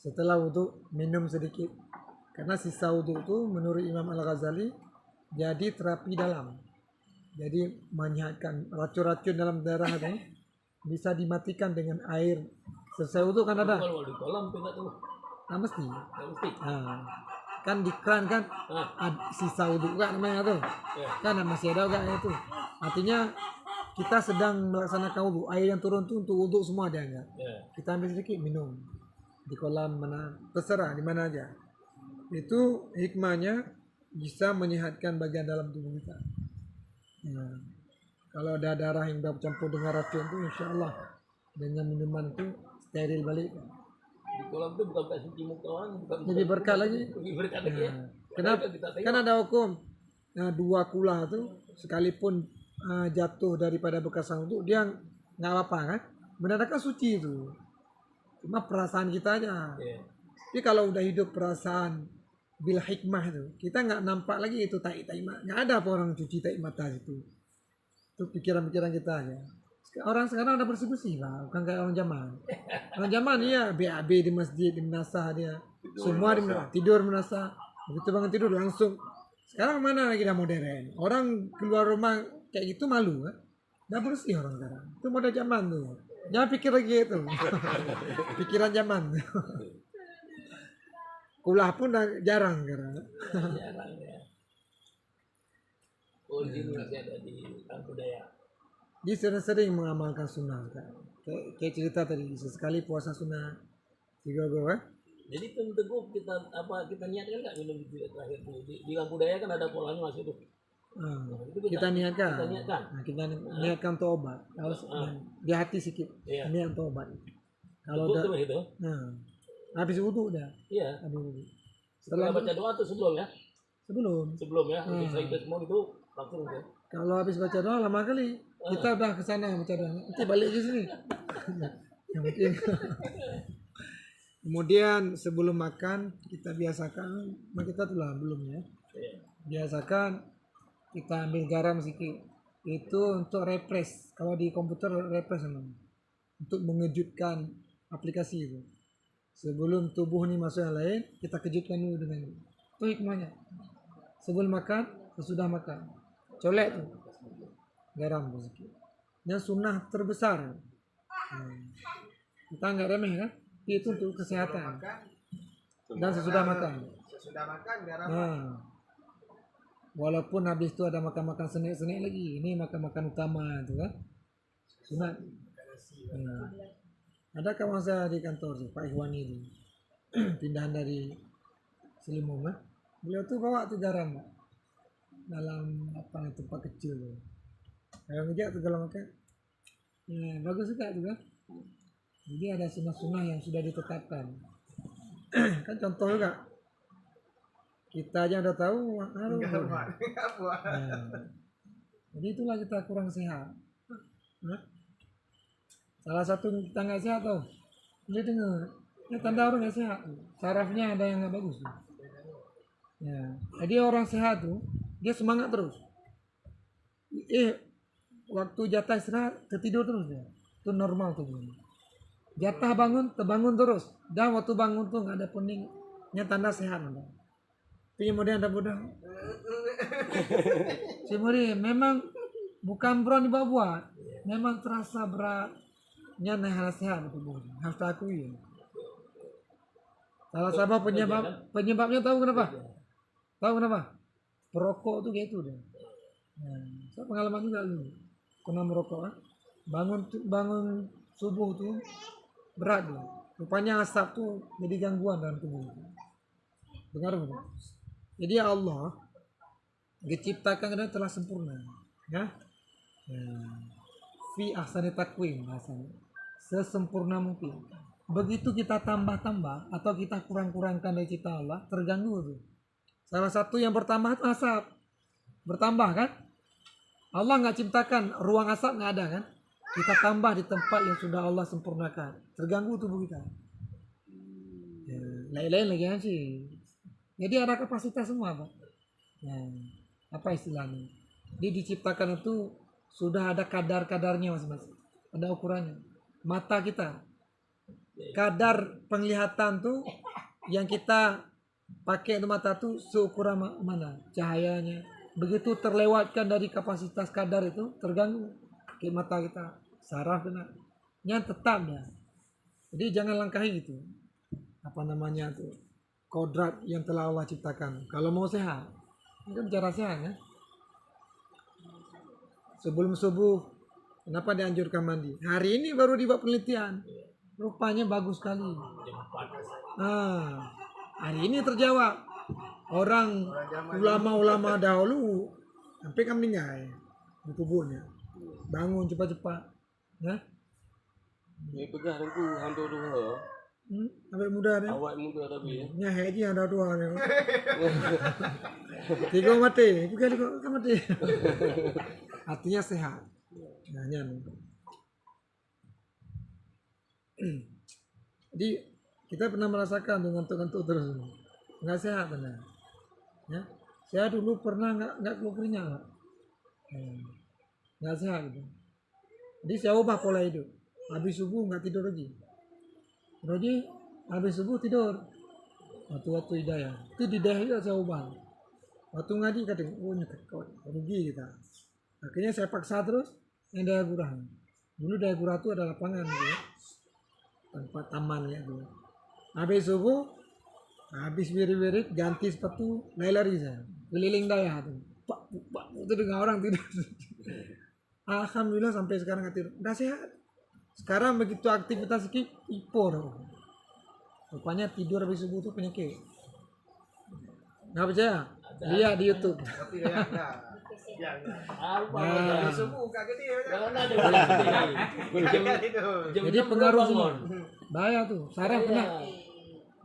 Setelah wudhu minum sedikit. Karena sisa wudhu itu menurut Imam Al-Ghazali jadi terapi dalam. Jadi menyehatkan racun-racun dalam darah itu bisa dimatikan dengan air. Selesai wudhu kan ada. Kalau di kolam tidak tuh. Nah, mesti. Nggak mesti. Nah, kan di kran kan sisa wudhu kan namanya tuh. Ya. Kan masih ada enggak itu. Artinya kita sedang melaksanakan wudhu. Air yang turun tuh untuk wudhu semua ada enggak? Ya. Kita ambil sedikit minum di kolam mana terserah di mana aja. Itu hikmahnya bisa menyehatkan bagian dalam tubuh kita. Nah, kalau ada darah yang bercampur dengan racun itu insya Allah dengan minuman itu steril balik. Di kolam itu bukan kayak cuci muka orang, bukan Lebih berkah lagi. lebih berkat lagi ya. Kenapa? Kita tengok. Kan ada hukum. Nah, 2 kula itu sekalipun jatuh daripada bekas itu dia nggak apa-apa kan? Menandakan suci itu. Cuma perasaan kita aja. Ya. Tapi kalau udah hidup perasaan bil hikmah itu, kita nggak nampak lagi itu tai mata. Nggak ada apa orang cuci tai mata itu. Itu pikiran-pikiran kita aja. Orang sekarang udah bersih-bersih lah, bukan kayak orang zaman. Orang zaman iya BAB di masjid, di menasah dia. Semua di menasah, tidur menasah. Begitu bangun tidur langsung. Sekarang mana lagi dah modern. Orang keluar rumah kayak gitu malu kan? Udah bersih orang sekarang. Itu model zaman tuh. Jangan pikir lagi itu. Pikiran zaman. Kulah pun udah jarang sekarang. Jarang ya. Oh, di sini masih ada di Kampung Daya. Dia sering-sering mengamalkan sunnah kan. Kayak cerita tadi, sesekali puasa sunnah. Tiga kan? Jadi tentu kita niatkan nggak minum itu terakhir tuh di Kampung Daya kan ada polanya masih tuh. Itu Kita niatkan. Kita niatkan. Nah, kita niatkan untuk obat. Kalau di hati sedikit, Iya. niat untuk obat. Kalau Betul udah, tuh itu. nah, habis wudhu udah. Iya. Habis wudhu. Setelah baca doa tuh sebelum ya. Sebelum. Sebelum ya. Saya itu semua itu langsung tuh. Kalau habis baca doa lama kali. Kita udah ke sana baca doa. Nanti balik ke sini. Yang penting. Kemudian sebelum makan kita biasakan, kita tuh lah belum ya. Iya. Biasakan kita ambil garam sedikit. Itu untuk refresh. Kalau di komputer refresh namanya. Untuk mengejutkan aplikasi itu. Sebelum tubuh ini masuk yang lain, kita kejutkan dulu dengan itu. Itu hikmahnya. Sebelum makan, sesudah makan. Colek tuh. Garam tuh sedikit. Dan sunnah terbesar. Kita nggak remeh kan? Itu untuk kesehatan. Dan sesudah makan. Sesudah makan garam. Nah, walaupun habis itu ada makan-makan senek-senek lagi, ini makan-makan utama itu kan. Sunat. Nah, ada kawan saya di kantor tuh, Pak Ikhwani itu. Pindahan dari Selimung kan. Beliau tuh bawa tuh garam Pak. Dalam tempat kecil tuh. Kayak ngejak tuh kalau makan. Ya, bagus juga tuh kan. Jadi ada sunnah-sunnah yang sudah ditetapkan. Kan contoh juga. Kita aja udah tahu Nah, jadi itulah kita kurang sehat. Nah, salah satu kita nggak sehat tuh. Ini dengar. Ini tanda orang nggak sehat. Sarafnya ada yang nggak bagus. Ya, jadi orang sehat tuh dia semangat terus. Waktu jatah istirahat tertidur terus ya. Itu normal tuh. Jatah bangun, terbangun terus. Dan waktu bangun tuh nggak ada peningnya tanda sehat. Tapi kemudian ada bodoh. Kemudian memang bukan berani buat. Memang terasa beratnya harus sehat tubuh. Harus diakui. Salah satu penyebabnya tahu kenapa? Tahu kenapa? Perokok tuh kayak itu deh. Nah, saya pengalaman juga dulu. Pernah merokok kan? Bangun subuh tuh berat tuh. Rupanya asap tuh jadi gangguan dalam tubuh. Dengar betul? Jadi Allah diciptakan kita telah sempurna, ya. Fi ahsani taqwim bahasanya. Sesempurna mungkin. Begitu kita tambah-tambah atau kita kurang-kurangkan dari cipta Allah, terganggu tuh. Salah satu yang bertambah itu asap. Bertambah kan? Allah nggak ciptakan ruang asap nggak ada kan? kita tambah di tempat yang sudah Allah sempurnakan, terganggu tubuh kita. Ya, lain-lain lagi kan sih. Jadi ada kapasitas semua, Pak. Nah, apa istilahnya? Dia diciptakan itu sudah ada kadar-kadarnya masing-masing. Ada ukurannya. Mata kita, kadar penglihatan tuh yang kita pakai itu mata tuh seukuran mana cahayanya. Begitu terlewatkan dari kapasitas kadar itu terganggu ke mata kita, saraf kena, yang tetap ya. Jadi jangan langkahi gitu. Apa namanya tuh kodrat yang telah Allah ciptakan. Kalau mau sehat, ini kan cara sehat ya. Sebelum subuh, kenapa dianjurkan mandi? Hari ini baru dibuat penelitian. Rupanya bagus sekali. Hari ini terjawab. Orang ulama-ulama dahulu sampai kan meninggal di tubuhnya. Bangun cepat-cepat. Ya? Ni pegah tu hantu tu ha. Sampai muda dia. Awak muda tapi ya. Nya haji ada dua ni. Tiga mati, bukan tiga mati. Artinya sehat. Nah, jadi kita pernah merasakan tuh ngantuk-ngantuk terus, nggak sehat benar. Ya, saya dulu pernah nggak keluar keringat, nggak sehat gitu. Jadi saya ubah pola hidup. Habis subuh nggak tidur lagi. Jadi habis subuh tidur. Waktu-waktu hidayah. Itu di hidayah juga saya ubah. Waktu ngaji kadang, oh nyetek rugi kita. Akhirnya saya paksa terus yang daya gurah. Dulu daya gurah itu ada lapangan gitu ya. Tempat taman ya tuh. Habis subuh, habis wirid-wirid, ganti sepatu, lari saya. Keliling daya tuh. Pak, itu dengan orang tidur. Alhamdulillah sampai sekarang nggak tidur. Udah sehat. Sekarang begitu aktivitas sedikit, ipor. Rupanya tidur habis subuh itu penyakit. Nggak percaya? Lihat di YouTube. Jadi pengaruh semua. Bahaya tuh. Saraf kena.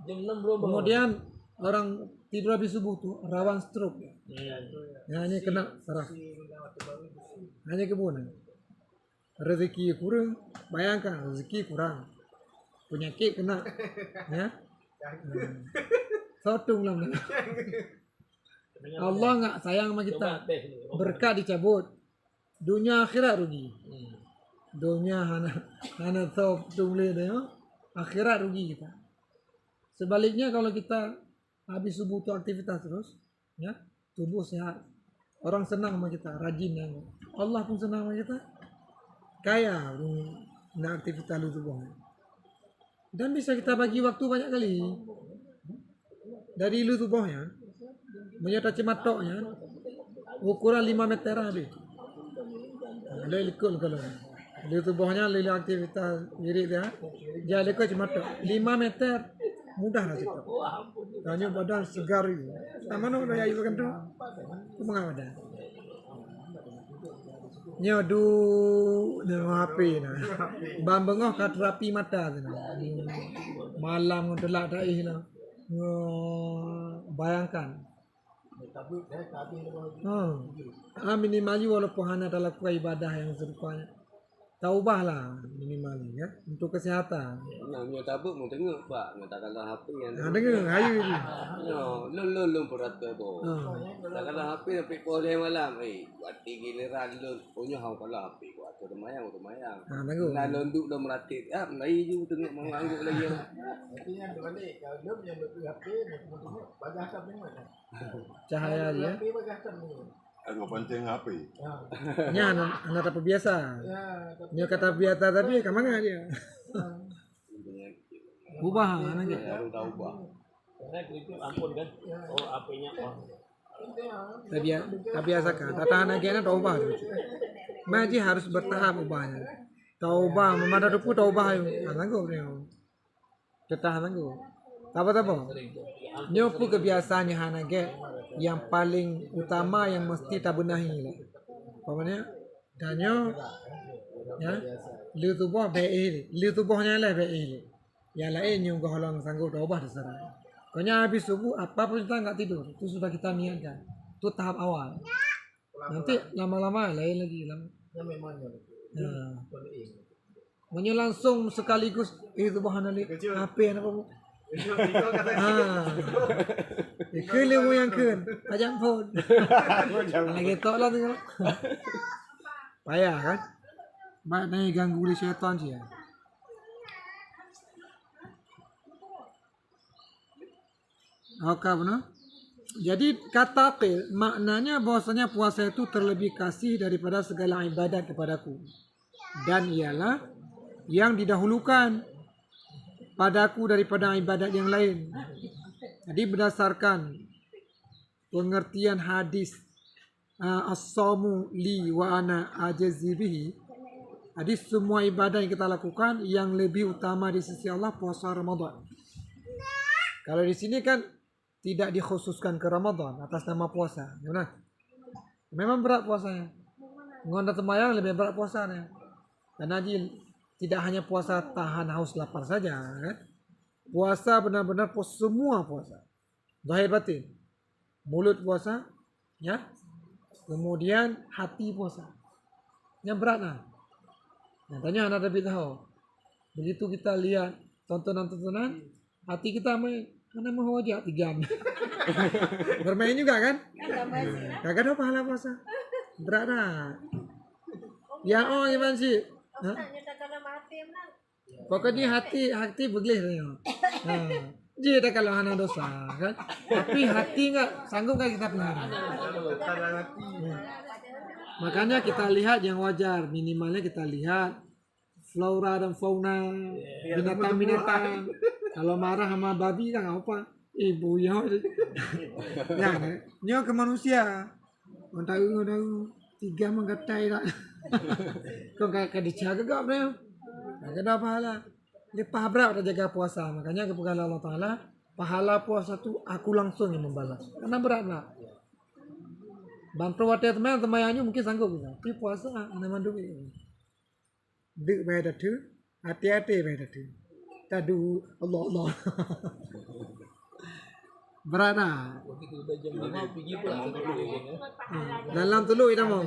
Jam 6 belum. Kemudian orang tidur habis subuh tuh rawan stroke. Ya ini kena saraf. Hanya kebun. Rezeki kurang, bayangkan rezeki kurang. Penyakit kena. Ya. Sotung lah. Allah nggak sayang sama kita. Berkah dicabut. Dunia akhirat rugi. Dunia hana top tumle deh. Akhirat rugi kita. Sebaliknya kalau kita habis subuh itu aktivitas terus, ya tubuh sehat. Orang senang sama kita, rajin ya. Allah pun senang sama kita. Kaya dengan aktivitas lu tubuh. Dan bisa kita bagi waktu banyak kali. Dari lu tubuhnya, menyata cematoknya, ukuran 5 meter habis. Ada ikut kalau lu tubuhnya lili aktivitas diri dia, jangan ikut cematok 5 meter mudah lah cepat. Tanya badan segar itu. Sama no daya ibu kan tu, tu mengapa? Nyodu dengan HP na, bambengah kat terapi mata tu na. Malam ngelak dah lah. Bayangkan. Minimali walaupun hanya dalam ibadah yang serupanya. Taubahlah minimal ya untuk kesehatan. Nak tabuk mau tengok pak, nak tak kalah HP yang. Dengar hayu ini. No, lon perata tu. Tak kalah HP sampai pukul 2 malam. Bati giliran lon. Punya hang kalah HP buat tu mayang. Dengar. Nak lon duk dah meratik. Melayu je tengok mengangguk lagi. Artinya balik kalau yang HP nak tengok bagas asap ni mana? Cahaya dia. HP bagas asap ni. Aku pancing HP. Nya anak apa biasa. Nya kata biasa tapi ke mana dia? Ubah anak dia. Baru tahu ubah. Karena itu ampun kan. Oh HP-nya on. Biasakan. Kata anak dia nak ubah tu. Maji harus bertahap ubahnya. Taubah, memada rupu taubah yang anggo ni. Tetah anggo. Apa-apa. Nyopu kebiasaannya hanage yang paling utama yang mesti tak benahi lah. Pokoknya danyo ya liu tubuh baik liu tubuhnya lah baik. Yang lain yang golong sanggup taubah terserah. Pokoknya habis subuh apapun kita enggak tidur, itu sudah kita niatkan. Itu tahap awal. Nanti lama-lama lain lagi. Yang memangnya. Kalau ini. Punya langsung sekaligus subhanallah. Apa yang apa? Keliru yang kun. Ajak pun. Lagi tok lah tu. Payah kan? Banyak ganggu oleh syaitan sih ya. Oke benar. Jadi kata qil maknanya bahwasanya puasa itu terlebih kasih daripada segala ibadat kepadaku. Dan ialah yang didahulukan padaku daripada ibadat yang lain. Jadi berdasarkan pengertian hadis as-sawmu li wa ana ajazi bihi. Jadi semua ibadah yang kita lakukan yang lebih utama di sisi Allah puasa Ramadan. Kalau di sini kan tidak dikhususkan ke Ramadan atas nama puasa. Gimana? Memang berat puasanya. Ngonda temayang lebih berat puasanya. Karena tidak hanya puasa tahan haus lapar saja, kan? Puasa benar-benar semua puasa. Zahir batin. Mulut puasa, ya. Kemudian hati puasa. Yang berat lah. Nyatanya anak Nabi tahu. Begitu kita lihat tontonan-tontonan, hati kita mana mau aja 3 bermain juga kan? Kagak ada pahala puasa. Berat dah. Ya gimana sih? Pokoknya hati beglih dia. Dia dah kalau hana dosa kan. Tapi hati enggak sanggup kan kita pelihara. Makanya kita lihat yang wajar, minimalnya kita lihat flora dan fauna, binatang-binatang. Kalau marah sama babi kan apa? Ibu ya. Ya, nyo ke manusia. Tahu 3 menggetai tak. Kau kayak dijaga gak bro? Kagak ada pahala. Dia berat jaga puasa. Makanya kepada Allah Taala, pahala puasa tu aku langsung yang membalas. Karena berat lah. Bantu waktu teman-temannya mungkin sanggup bisa. Tapi puasa ana mandu. Dek bayar tu, hati-hati bayar tu. Tadu Allah. Berat lah. Begitu udah jam 5 pergi pulang ke rumah. Dalam tuluk kita mau.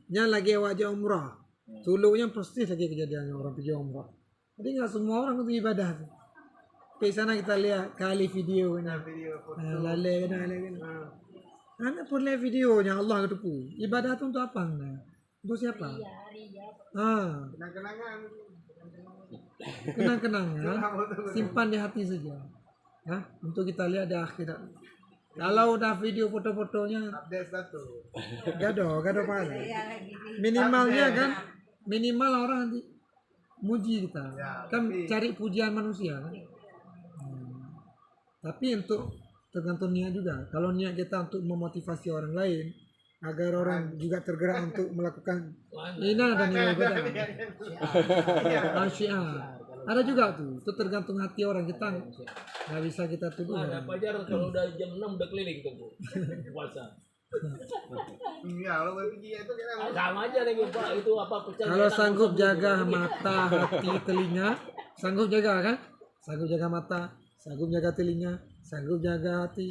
Nya lagi wajah umrah. Tuluknya pasti lagi kejadiannya orang pergi umrah. Jadi enggak semua orang itu ibadah. Di sana kita lihat kali videonya. Lale. Anak pun lihat videonya Allah ketupu. Ibadah itu untuk apa? Untuk siapa? Kenang-kenangan. Simpan di hati saja. Untuk kita lihat di akhirat. Kalau udah video foto-fotonya Update satu. gak ada pahala. Minimalnya kan, minimal orang nanti muji kita. Kan cari pujian manusia kan. Tapi untuk tergantung niat juga. Kalau niat kita untuk memotivasi orang lain agar orang juga tergerak untuk melakukan ini ada nilai beda. Syiar. Ada juga tuh, itu tergantung hati orang kita. Nggak bisa kita tuduh. Ada pajar kalau udah jam 6 udah keliling tuh puasa. Iya, kalau pergi itu kan Sama aja lagi Pak, itu apa pecah. Kalau sanggup jaga mata, hati, telinga, sanggup jaga kan? Sanggup jaga mata, sanggup jaga telinga, sanggup jaga hati,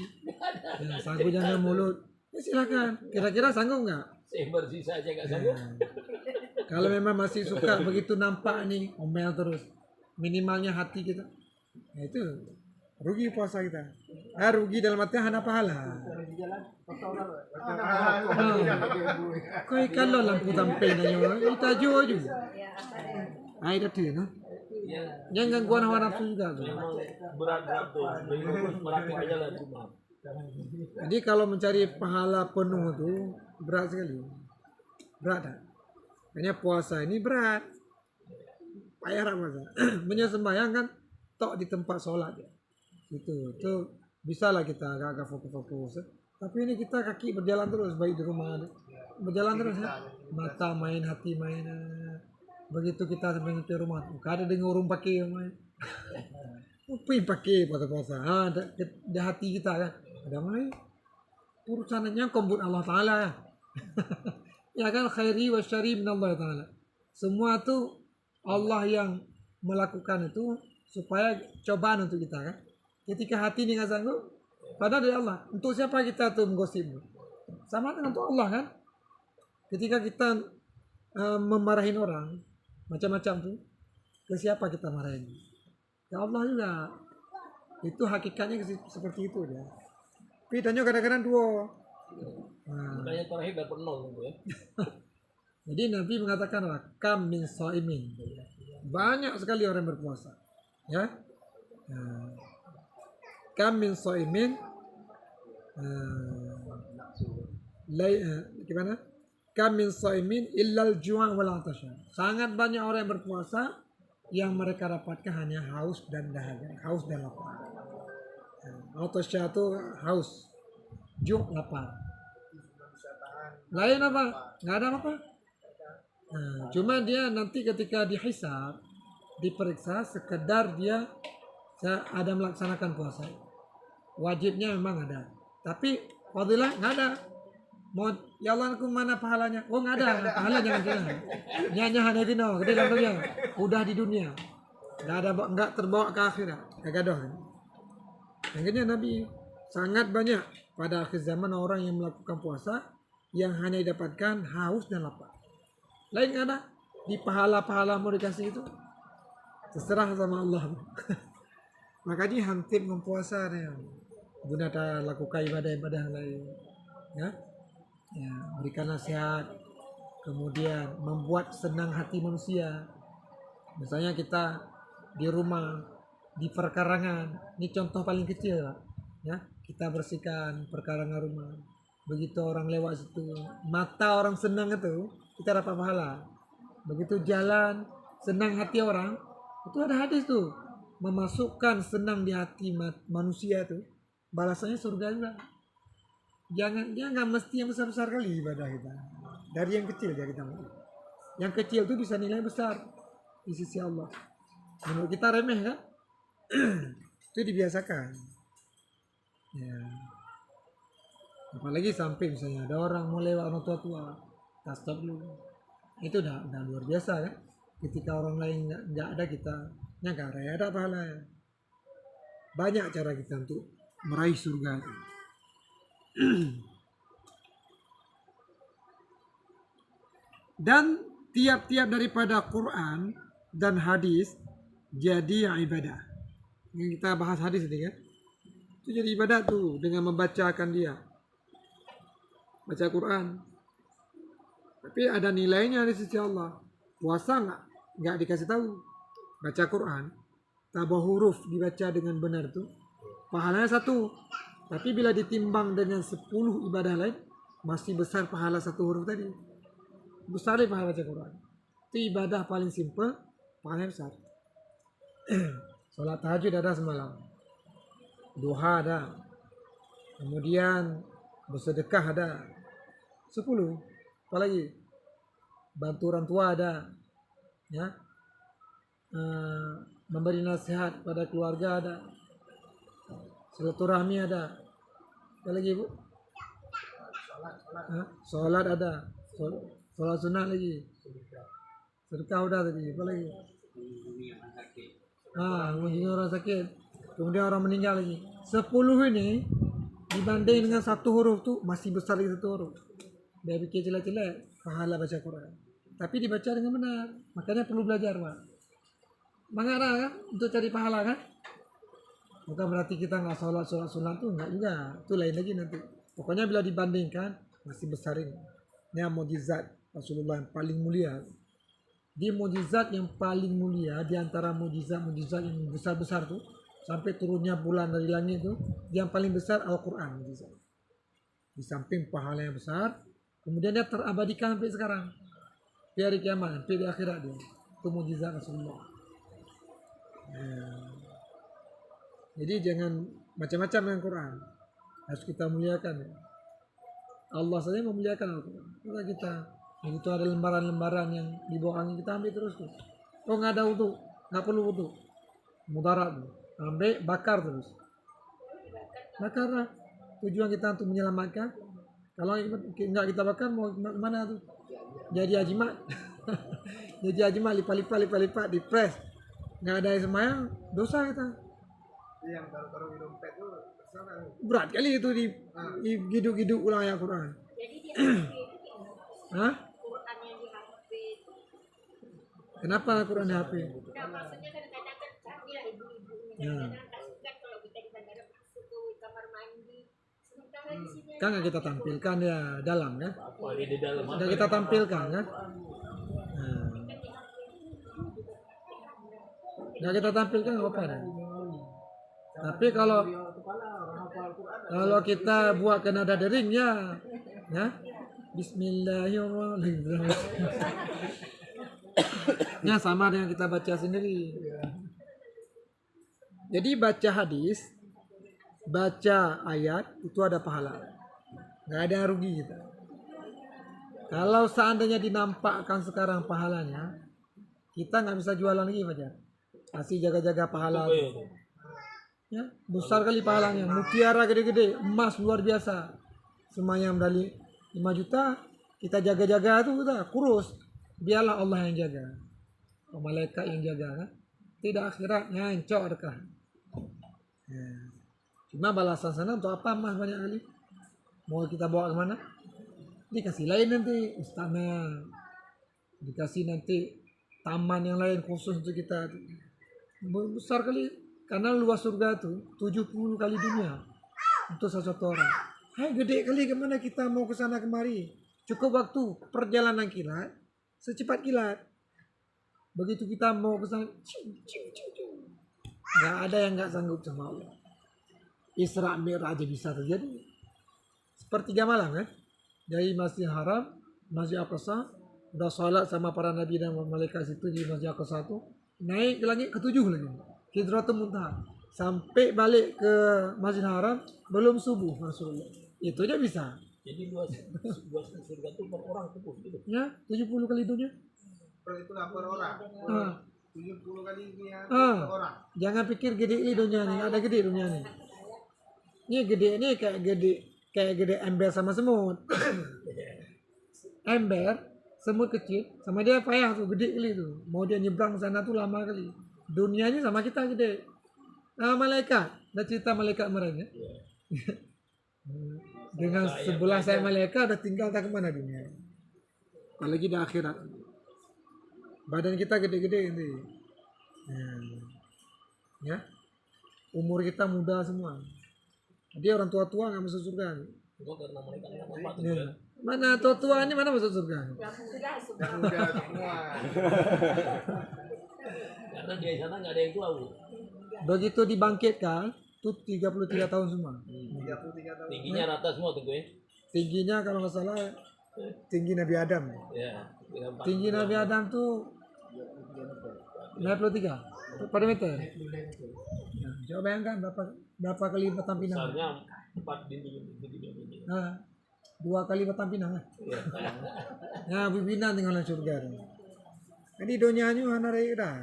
ya, sanggup jaga mulut. Ya, silakan. Kira-kira sanggup nggak? Saya bersih saja nggak sanggup. Kalau memang masih suka begitu nampak nih, omel terus. Minimalnya hati kita. Ya itu rugi puasa kita. Rugi dalam artian hana pahala. Kau ikan lo lampu tampai nanya kita jual juga. Air dah tu, no? Jangan gangguan hawa nafsu juga. Memang berat-berat tuh. Merapik aja lah di rumah. Jadi kalau mencari pahala penuh itu berat sekali. Berat tak? Makanya puasa ini berat. Payah puasa. Punya sembahyang kan tok di tempat sholat ya. Itu bisa lah kita agak fokus. Tapi ini kita kaki berjalan terus baik di rumah berjalan terus ya. Mata main, hati main. Begitu kita sampai di rumah, ada dengar orang pakai main. Upin pakai puasa. Di hati kita kan. Ada main. Urusannya kombut Allah Taala ya. Ya kan khairi wa syari min Allah Taala. Semua tu Allah yang melakukan itu supaya cobaan untuk kita kan. Ketika hati ini nggak sanggup, padahal dari Allah. Untuk siapa kita tuh menggosip? Sama dengan untuk Allah kan. Ketika kita memarahin orang macam-macam tuh, ke siapa kita marahin? Ya Allah juga. Itu hakikatnya seperti itu dia. Tapi tanya kadang-kadang dua. Nah, Makanya terakhir dapat 0 gitu ya. jadi Nabi mengatakan kam min shaimin. Banyak sekali orang berpuasa. Ya. Nah, kam min shaimin gimana? Kam min shaimin illal ju'a wal atasya. Sangat banyak orang yang berpuasa yang mereka dapatkan hanya haus dan dahaga, haus dan lapar. Atasya itu haus, ju' lapar. Lain apa? Nggak ada apa. Nah, cuma dia nanti ketika dihisab, diperiksa sekedar dia ada melaksanakan puasa. Wajibnya memang ada. Tapi fadilah nggak ada. Mau ya Allah aku mana pahalanya? Oh nggak ada, pahala jangan bilang. Nyanyi hanya di no, gede langsungnya. Udah di dunia, nggak terbawa ke akhirat, kagadoh. Akhirnya Nabi sangat banyak pada akhir zaman orang yang melakukan puasa yang hanya didapatkan haus dan lapar. Lain nggak ada. Di pahala-pahala mau dikasih itu terserah sama Allah. Makanya hampir mempuasa nih. Guna lakukan ibadah-ibadah lain. Ya, berikan nasihat, kemudian membuat senang hati manusia. Misalnya kita di rumah, di perkarangan, ini contoh paling kecil, Pak. Ya, kita bersihkan perkarangan rumah. Begitu orang lewat situ, mata orang senang itu, kita dapat pahala. Begitu jalan, senang hati orang, itu ada hadis tuh, memasukkan senang di hati manusia itu, balasannya surga juga. Jangan, dia nggak mesti yang besar-besar kali ibadah kita. Dari yang kecil ya kita mulai. Yang kecil tuh bisa nilai besar di sisi Allah. Menurut kita remeh kan? Itu dibiasakan. Ya. Apalagi sampai misalnya ada orang mau lewat orang tua-tua, kita stop dulu. Itu udah luar biasa kan? Ketika orang lain nggak ada kita, nggak ada pahalanya. Banyak cara kita untuk meraih surga. Dan tiap-tiap daripada Quran dan hadis jadi ibadah. Yang kita bahas hadis ini kan, itu jadi ibadah tuh dengan membacakan dia, baca Quran. Tapi ada nilainya di sisi Allah. Puasa nggak dikasih tahu. Baca Quran, tabah huruf dibaca dengan benar tuh, pahalanya 1. Tapi bila ditimbang dengan 10 ibadah lain, masih besar pahala 1 huruf tadi. Besar pahala baca Quran. Itu ibadah paling simple, pahalanya besar. Salat tahajud ada semalam. Duha ada. Kemudian bersedekah ada. 10. Apalagi? Bantu orang tua ada. Ya. Memberi nasihat pada keluarga ada. Silaturahmi ada. Apa lagi Bu? Sholat ada. Sholat sunnah lagi. Sedekah udah tadi. Apa lagi? Mengunjungi orang sakit. Kemudian orang meninggal lagi. 10 ini dibanding dengan 1 huruf tuh masih besar lagi 1 huruf. Dia bikin jelek-jelek pahala baca Quran. Tapi dibaca dengan benar. Makanya perlu belajar Pak. Mengapa kan? Untuk cari pahala kan? Bukan berarti kita nggak sholat sunat tuh nggak juga, itu lain lagi nanti. Pokoknya bila dibandingkan masih besar ini. Ini mukjizat Rasulullah yang paling mulia. Di mukjizat yang paling mulia di antara mukjizat yang besar-besar tuh, sampai turunnya bulan dari langit tuh, yang paling besar Al-Quran mukjizat. Di samping pahala yang besar, kemudian dia terabadikan sampai sekarang. Di hari kiamat, sampai di akhirat dia. Itu mukjizat Rasulullah. Jadi jangan macam-macam dengan Quran. Harus kita muliakan. Allah saja memuliakan Al-Quran. Maka kita, begitu ada lembaran-lembaran yang di bawah angin, kita ambil terus tuh. Oh nggak ada wudu, nggak perlu wudu. Mudarat tuh. Ambil, bakar terus. Bakarlah. Tujuan kita untuk menyelamatkan. Kalau nggak kita bakar, mau mana tuh? Jadi ajimat. Jadi ajimat, lipat-lipat, dipres. Nggak ada yang semayang, dosa kita. Yang taruh di dompet tuh Berat kali itu di giduk-giduk ulang ayat Quran. Jadi dia itu Hah? Quran yang dihafal Kenapa Quran di HP? Nah, maksudnya kadang-kadang kan kami lah ibu-ibunya Ya. kadang-kadang tak suka kalau kita di bandara masuk ke kamar mandi. Sementara di sini Kan nggak kita tampilkan ya dalam kan? Apa dia di dalam? Nggak kita tampilkan kan? Nah. Nggak kita tampilkan nggak apa-apa kan? Tapi kalau kita buat kena nada dering ya Bismillahirrahmanirrahim. Ya sama dengan kita baca sendiri. Jadi baca hadis, baca ayat itu ada pahala. Nggak ada yang rugi kita. Kalau seandainya dinampakkan sekarang pahalanya, kita nggak bisa jualan lagi Fajar. Masih jaga-jaga pahala. Ya, besar kali pahalanya. Mutiara gede-gede, emas luar biasa. Semuanya medali 5 juta, kita jaga-jaga itu udah kurus. Biarlah Allah yang jaga. Malaikat yang jaga kan. Tidak akhiratnya hancur dekat. Ya. Cuma balasan sana untuk apa emas banyak kali? Mau kita bawa kemana? Dikasih lain nanti istana. Dikasih nanti taman yang lain khusus untuk kita. Besar kali. Karena luas surga itu 70 kali dunia untuk satu orang. Hai gede kali kemana kita mau ke sana kemari. Cukup waktu perjalanan kilat secepat kilat. Begitu kita mau ke sana, nggak ada yang nggak sanggup sama Allah. Isra Mi'raj aja bisa terjadi. Sepertiga malam kan. Dari Masjid Haram, Masjid Aqsa, udah sholat sama para nabi dan malaikat situ di Masjid Aqsa itu, naik ke langit ke-7 lagi. Sidratul Muntaha. Sampai balik ke Masjid Haram belum subuh Rasulullah. Itu aja bisa. Jadi luas surga itu per orang tuh gitu. Ya, 70 kali dunia. itu lah per orang. Ah. 70 kali dunia Ah. per orang. Jangan pikir gede ini dunia nih, ada gede dunia nih. Ini gede ini kayak gede ember sama semut. Ember, semut kecil, sama dia payah tuh gede kali tuh. Mau dia nyebrang sana tuh lama kali. Dunianya sama kita gede. Nah, malaikat, udah cerita malaikat kemarin ya. Dengan sebelah saya malaikat udah tinggal tak kemana dunia. Apalagi di akhirat. Badan kita gede-gede ini. Ya. Umur kita muda semua. Jadi orang tua-tua nggak masuk surga. Itu karena mereka nggak apa tuh. Ya. Mana tua-tua ini mana masuk surga? sudah Sudah semua. Karena di sana nggak ada yang tahu. Begitu dibangkitkan, tuh 33 tahun semua. 33 tahun. Tingginya rata semua tuh gue. Tingginya kalau nggak salah tinggi Nabi Adam. Ya. Tinggi Nabi Adam tuh 53 pada meter. Nah, coba bayangkan berapa kali Batang Pinang. Besarnya 4 dinding. Nah, 2 kali Batang Pinang. Iya. Nah, pimpinan tinggal surga. Jadi dunianya hana dah.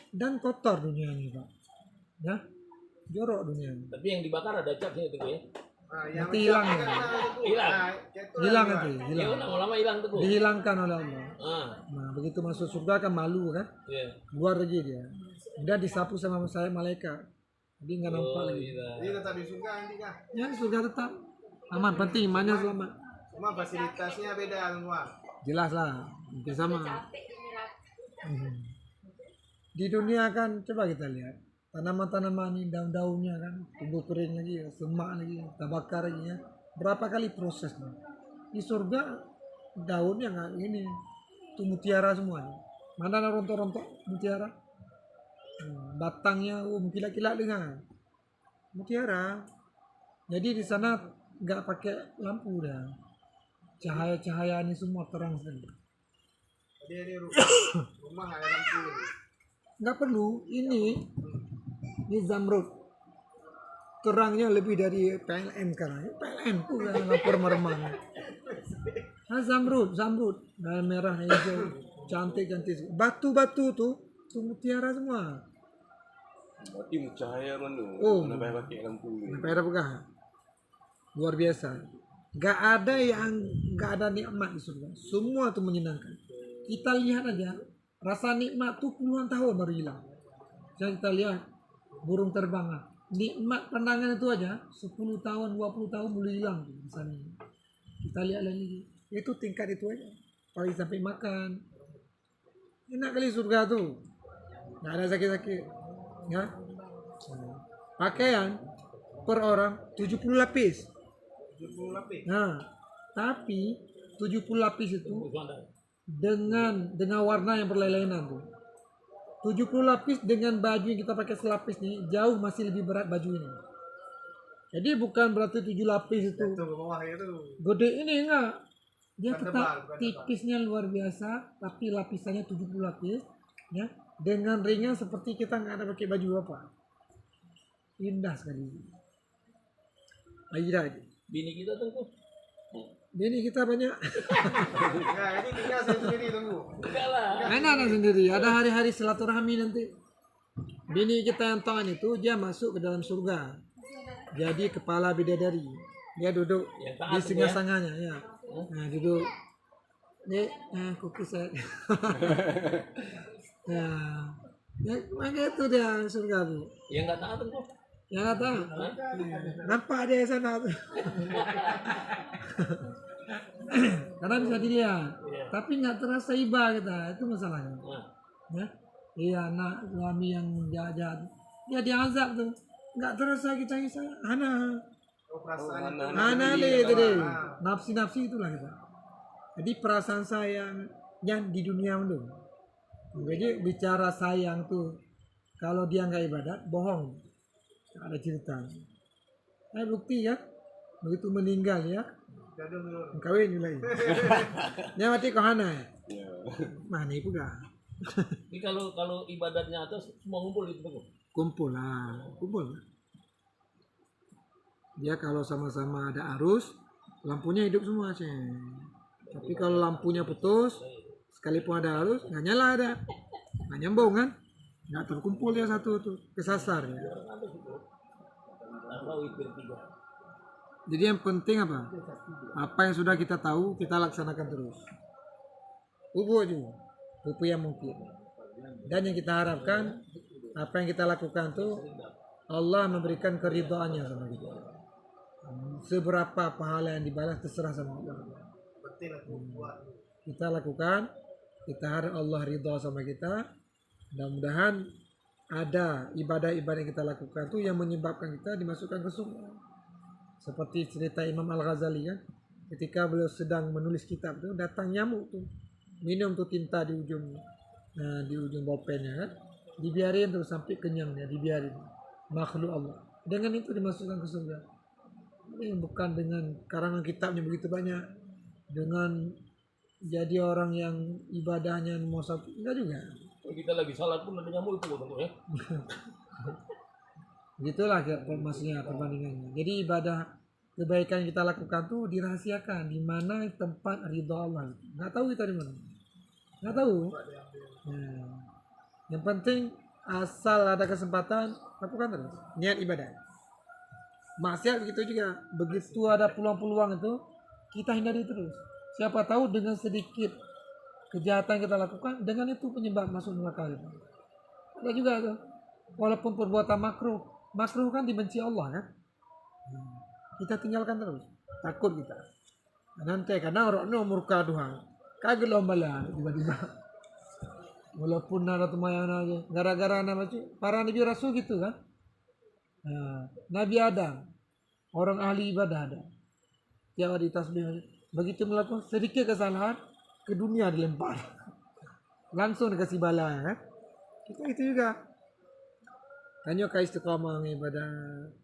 Dan kotor dunianya, Pak. Ya. Jorok dunianya. Tapi yang dibakar ada capnya itu gue. Nah, yang Nanti hilang ya. Hilang. Hilang nanti, Ya hilang. lama-lama hilang tuh gue. Dihilangkan oleh Allah. Ah. Nah, begitu masuk surga kan malu kan? Iya. Keluar lagi dia. Udah disapu sama saya malaikat. Jadi nggak nampak lagi. Iya. Jadi tetap di surga nanti kah? Ya, surga tetap aman, penting imannya selamat. Cuma fasilitasnya beda semua. Jelas lah, hampir sama. capek di neraka. Di dunia kan coba kita lihat tanaman-tanaman ini daun-daunnya kan tumbuh kering lagi, semak lagi, kita bakar lagi ya. Berapa kali prosesnya? Di surga daunnya nggak ini, itu mutiara semuanya. Mana ada rontok-rontok mutiara? Batangnya kilat-kilat dengan mutiara. Jadi di sana nggak pakai lampu dah. Cahaya-cahaya ini semua terang sekali. Jadi rumah ada lampu. Nggak perlu ini zamrud terangnya lebih dari PLN karena PLN tuh yang lampu remang-remang. Nah, zamrud dan merah hijau cantik batu-batu tuh mutiara semua. Berarti cahaya mana? Oh. Mana bayar pakai lampu ni. Sampai ada pegang luar biasa. Nggak ada nikmat di surga. Semua tuh menyenangkan. Kita lihat aja rasa nikmat tuh puluhan tahun baru hilang. Jadi kita lihat burung terbang, nikmat pandangan itu aja 10 tahun 20 tahun boleh hilang tuh di sana. Kita lihat lagi itu tingkat itu aja paling sampai makan Enak kali surga tuh. Nggak ada sakit-sakit. Ya. Pakaian per orang 70 lapis. 70 lapis. Nah, tapi 70 lapis itu Tunggu sebentar. dengan warna yang berlainan tuh. 70 lapis dengan baju yang kita pakai selapis nih jauh masih lebih berat baju ini. Jadi bukan berarti 7 lapis itu Tuh ke bawah itu. gede ini enggak. Dia Bukan tetap tebal, bukan tipisnya luar biasa tapi lapisannya 70 lapis ya dengan ringan seperti kita nggak ada pakai baju apa. Indah sekali. Aida aja. Bini kita tunggu. Ini kita banyak. Nah, ini tinggal saya sendiri tunggu. Enggak lah. Enak sendiri. Ada hari-hari silaturahmi nanti. Bini kita yang tahan itu dia masuk ke dalam surga. Jadi kepala bidadari. Dia duduk Yang di taat itu singgah-sangganya ya. Nah, duduk. Ini cookies saya. Nah, ya makanya itu dia surga bu. Yang enggak taat tunggu. Ya nggak tahu. Nampak dia sana tuh. Karena bisa dilihat. Tapi nggak terasa iba kita. Itu masalahnya. Nah, Ya, iya anak suami yang jahat, dia diazab tuh, nggak terasa kita kisah, Oh, perasaan itu. anak deh itu deh, nafsi itulah kita. Jadi perasaan sayang yang di dunia itu, jadi bicara sayang tuh, kalau dia nggak ibadat, bohong, nggak ada cerita. Bukti ya, begitu meninggal ya, Jadul dulu. kawin mulai, dia mati ke hana, mana ibu gak? ini kalau ibadatnya atas semua ngumpul itu tunggu. kumpul lah. Dia kalau sama-sama ada arus, lampunya hidup semua sih. Tapi kalau lampunya putus, sekalipun ada arus, nggak nyala ada, nggak nyambung kan, nggak terkumpul ya satu tuh, kesasar ya. Atau witir 3. Jadi yang penting apa? Apa yang sudah kita tahu kita laksanakan terus. Pupu aja, pupu yang mungkin. Dan yang kita harapkan apa yang kita lakukan tuh Allah memberikan keridhaannya sama kita. Seberapa pahala yang dibalas terserah sama Allah. Betul aku buat. Kita lakukan, kita harap Allah ridha sama kita. Mudah-mudahan ada ibadah-ibadah yang kita lakukan tuh yang menyebabkan kita dimasukkan ke surga. Seperti cerita Imam Al-Ghazali kan, ketika beliau sedang menulis kitab tuh datang nyamuk tuh, minum tuh tinta di ujung bolpennya kan, dibiarin terus sampai kenyang dia, dibiarin. Makhluk Allah. Dengan itu dimasukkan ke surga. Ini bukan dengan karangan kitabnya begitu banyak, dengan jadi orang yang ibadahnya mau satu, enggak juga. Kalau kita lagi salat pun ada nyamuk itu tunggu ya. Gitulah maksudnya perbandingannya. Jadi ibadah kebaikan yang kita lakukan tuh dirahasiakan di mana tempat ridha Allah. Nggak tahu kita di mana. Nggak tahu. Nah, yang penting asal ada kesempatan lakukan terus. Niat ibadah. Maksiat gitu juga. Begitu ada peluang-peluang itu kita hindari terus. Siapa tahu dengan sedikit kejahatan yang kita lakukan dengan itu penyebab masuk neraka. Ada juga tuh. Walaupun perbuatan makruh kan dibenci Allah kan. Kita tinggalkan terus. Takut kita. Nanti karena orang no murka Tuhan. Kagak lomba tiba-tiba. Walaupun ada temayang aja. Gara-gara nama para nabi rasul gitu kan. Nah, Nabi Adam orang ahli ibadah ada. Tiap hari tasbih. Begitu melakukan sedikit kesalahan ke dunia dilempar. Langsung dikasih bala kan. Kita itu juga. Hanya kau istiqamah ibadah.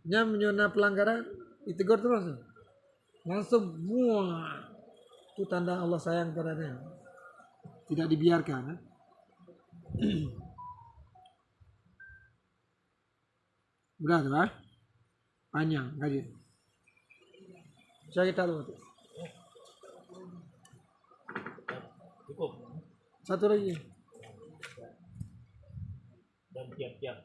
Nyam nyona pelanggaran ditegur terus. Langsung muah. Itu tanda Allah sayang padanya. Tidak dibiarkan. Kan? Udah tuh kan? Panjang kaji. Saya kita lihat. Cukup. Satu lagi. Dan tiap-tiap.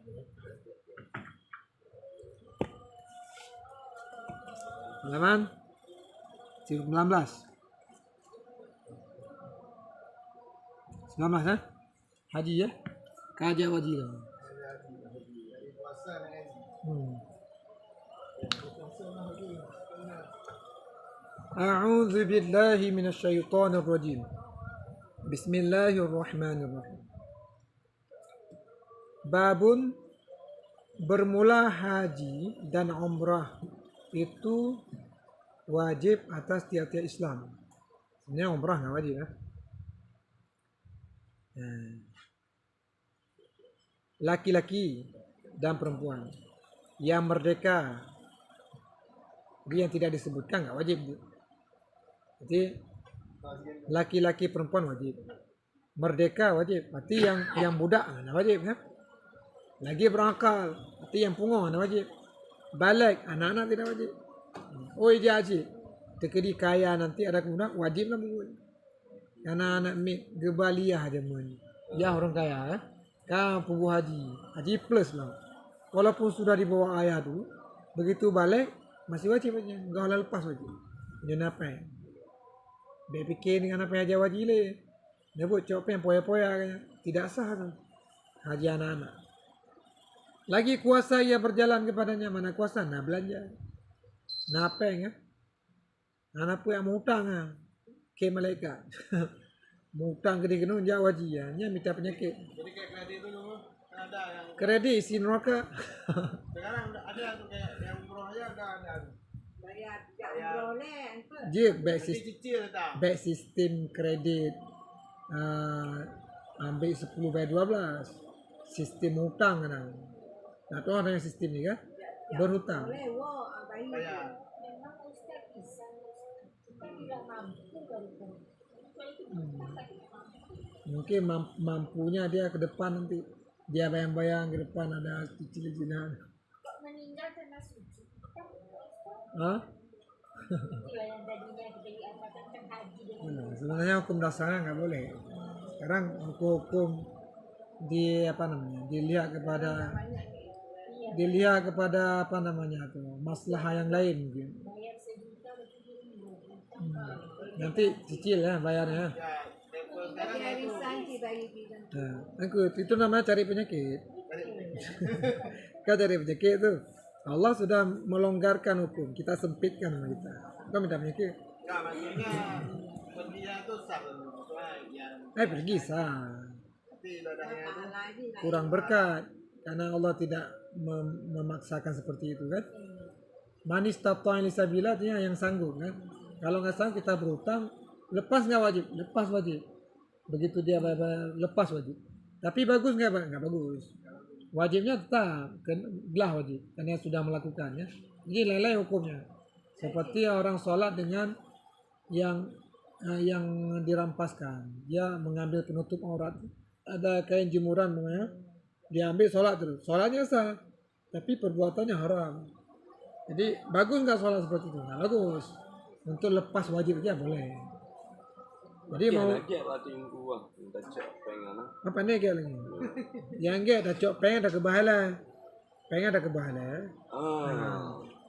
Halaman 19. 19 kan? Haji ya? Kaja wajib. Dari puasa dengan أعوذ بالله من الشيطان الرجيم بسم الله الرحمن الرحيم babun bermula haji dan umrah itu wajib atas tiap-tiap Islam. Sebenarnya umrah nggak wajib ya. Laki-laki dan perempuan yang merdeka, dia yang tidak disebutkan nggak wajib. Jadi laki-laki perempuan wajib, merdeka wajib, berarti yang budak nggak wajib kan? Lagi berakal, berarti yang punguh nggak wajib. Balik anak-anak tidak wajib. Oh iya haji, tekedi kaya nanti ada kemudian wajib lah buat. Karena anak mit gebaliah aja mun. Ya orang kaya kan pugu haji plus lah. Walaupun sudah dibawa ayah tu, begitu balik masih wajib aja, enggak boleh lepas wajib. Dia apa? Dia fikir dengan apa aja wajib le. Dia buat copet yang poya-poya kayaknya. Tidak sah tu. Haji anak-anak. Lagi kuasa ia berjalan kepadanya, mana kuasa nak belanja. Nak apa ya? Anak pun yang mau hutang ah. Ke malaikat. Mau hutang gede-gede dia wajib ya. Nya minta penyakit. Jadi kayak kredit itu dulu ada yang Kredit isi neraka. sekarang ada tuh kayak yang umroh aja ada. Bayar tidak umroh apa? Dia Jadi cicil tak. back sistem kredit ambil 10 bayar 12. Sistem hutang kan. Nah, tu ada yang sistem ni kan? Berhutang. Boleh wo bayar. Bayar. Memang Ustaz bisa. Kita tidak mampu baru. Mungkin mampunya dia ke depan nanti. Dia bayang-bayang ke depan ada cicil-cicilan. Kok meninggal karena suci? Hah? Itulah yang tadinya kita diapakan haji dengan Sebenarnya hukum dasarnya nggak boleh. Sekarang hukum di apa namanya? Dilihat kepada apa namanya tuh masalah yang lain mungkin. bayar sejuta Nanti cicil ya bayarnya. Ya, level sekarang itu Nah, itu namanya cari penyakit. Kau cari penyakit tuh. Allah sudah melonggarkan hukum, kita sempitkan sama kita. Kau minta penyakit. enggak maksudnya dia tuh sah yang Pergi sah. tapi ibadahnya itu Kurang berkat karena Allah tidak memaksakan seperti itu kan. Manis tata'in lisabila artinya yang sanggup kan. Kalau nggak sanggup kita berhutang, lepas nggak wajib, lepas wajib. Begitu dia lepas wajib. Tapi bagus nggak bagus. Wajibnya tetap gelah wajib karena sudah melakukannya. Jadi lelai hukumnya. Seperti orang sholat dengan yang dirampaskan. Dia mengambil penutup aurat. Ada kain jemuran namanya. Dia ambil sholat terus. Sholatnya sah, tapi perbuatannya haram. Jadi bagus nggak sholat seperti itu? Nggak bagus. Untuk lepas wajib aja boleh. Jadi mau Lagi waktu yang gua minta cek pengen apa nih kayak lagi? Yang enggak dah cok pengen dah kebahala. Pengen dah kebahala.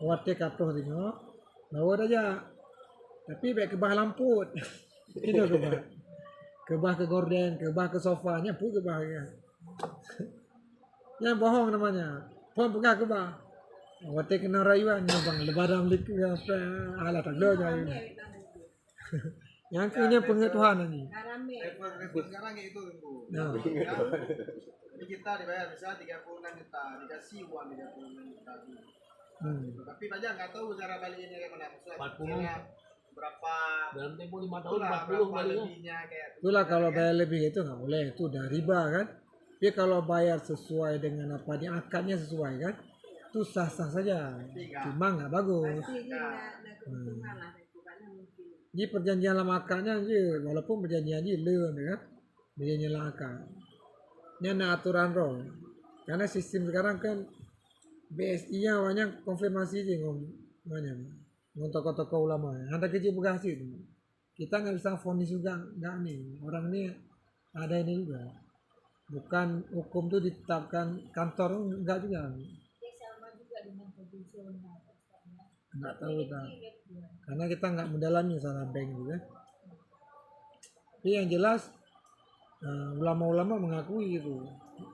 Wate kapro tengok. Bawa aja. Tapi baik kebah lamput. Itu kebah. Kebah ke gorden, kebah ke sofanya, pun kebah ya. Yang bohong namanya. Pun pegang kebah. Wate kena rayuan bang lebaran liku apa alat aglonya ini. Yang punya pengetahuan ini. level sekarang kayak itu Bu. Nah. Ya. Jadi kita dibayar misalnya 36 juta, dikasih uang 36 juta. Tapi pajak nggak tahu cara balikinnya kayak mana. Maksudnya 40. cicilnya berapa Dalam tempo 5 tahun itulah, 40 berapa kali ya. lebihnya kayak Itulah kalau bayar lebih itu nggak boleh, itu udah riba kan. Tapi kalau bayar sesuai dengan apa di akadnya sesuai kan, itu sah-sah saja. Cuma nggak bagus. Jadi perjanjian lama akadnya aja, walaupun perjanjian aja kan, perjanjian lama akad. Ini ada aturan roh. Karena sistem sekarang kan BSI-nya banyak konfirmasi aja ngomongnya. Tokoh-tokoh ulama. Ada kecil bekasi itu. Kita nggak bisa vonis juga nggak nih. Orang ini ada ini juga. Bukan hukum itu ditetapkan kantor enggak juga. dia sama juga dengan konvensional. Enggak tahu tak. Karena kita nggak mendalami masalah bank juga. Tapi yang jelas ulama-ulama mengakui itu.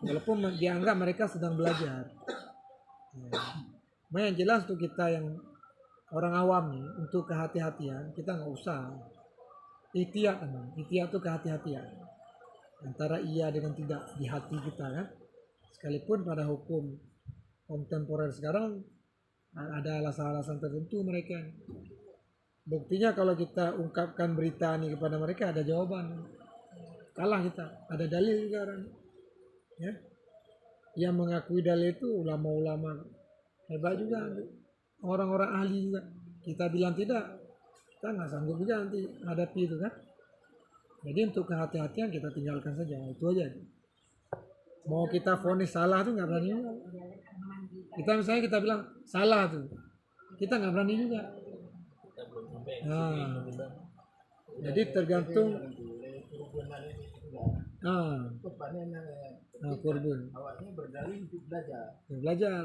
Walaupun dianggap mereka sedang belajar. Nah, yang jelas untuk kita yang orang awam nih, untuk kehati-hatian kita nggak usah. Ihtiyat itu kehati-hatian antara iya dengan tidak di hati kita kan. Sekalipun pada hukum kontemporer sekarang ada alasan-alasan tertentu mereka. Buktinya kalau kita ungkapkan berita ini kepada mereka ada jawaban. Kalah kita, ada dalil juga kan. Ya. Yang mengakui dalil itu ulama-ulama hebat juga, orang-orang ahli juga. Kita bilang tidak, kita nggak sanggup juga nanti hadapi itu kan. Jadi untuk kehati-hatian kita tinggalkan saja, itu aja. Mau kita vonis salah tuh nggak berani juga. Kita misalnya kita bilang salah tuh, kita nggak berani juga. Kita belum sampai ke Nah, sini, mudah-mudahan. jadi tergantung kurban. Awalnya berdalih untuk belajar. Belajar.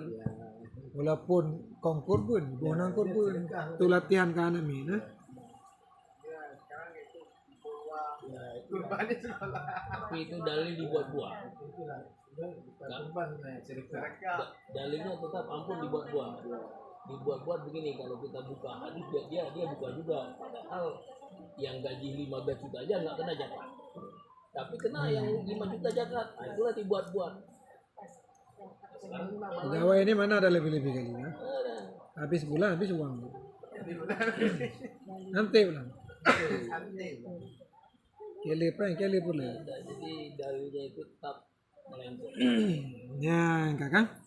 Walaupun kong kurban, bonang kurban, itu latihan ke anak mi, nah. Ya, sekarang itu peluang. Ya, itu kurban di sekolah. Tapi itu dalil dibuat-buat. Dalilnya tetap ampun dibuat-buat. Dibuat-buat begini, kalau kita buka hadis dia buka juga. Padahal yang gaji 15 juta aja nggak kena zakat. Tapi kena yang 5 juta zakat. Nah, itulah dibuat-buat. Pegawai ini mana ada lebih-lebih kali ya? Habis bulan habis uang. Nanti pulang. Kele pula. Jadi dalilnya itu tetap melenceng. Ya, kakak.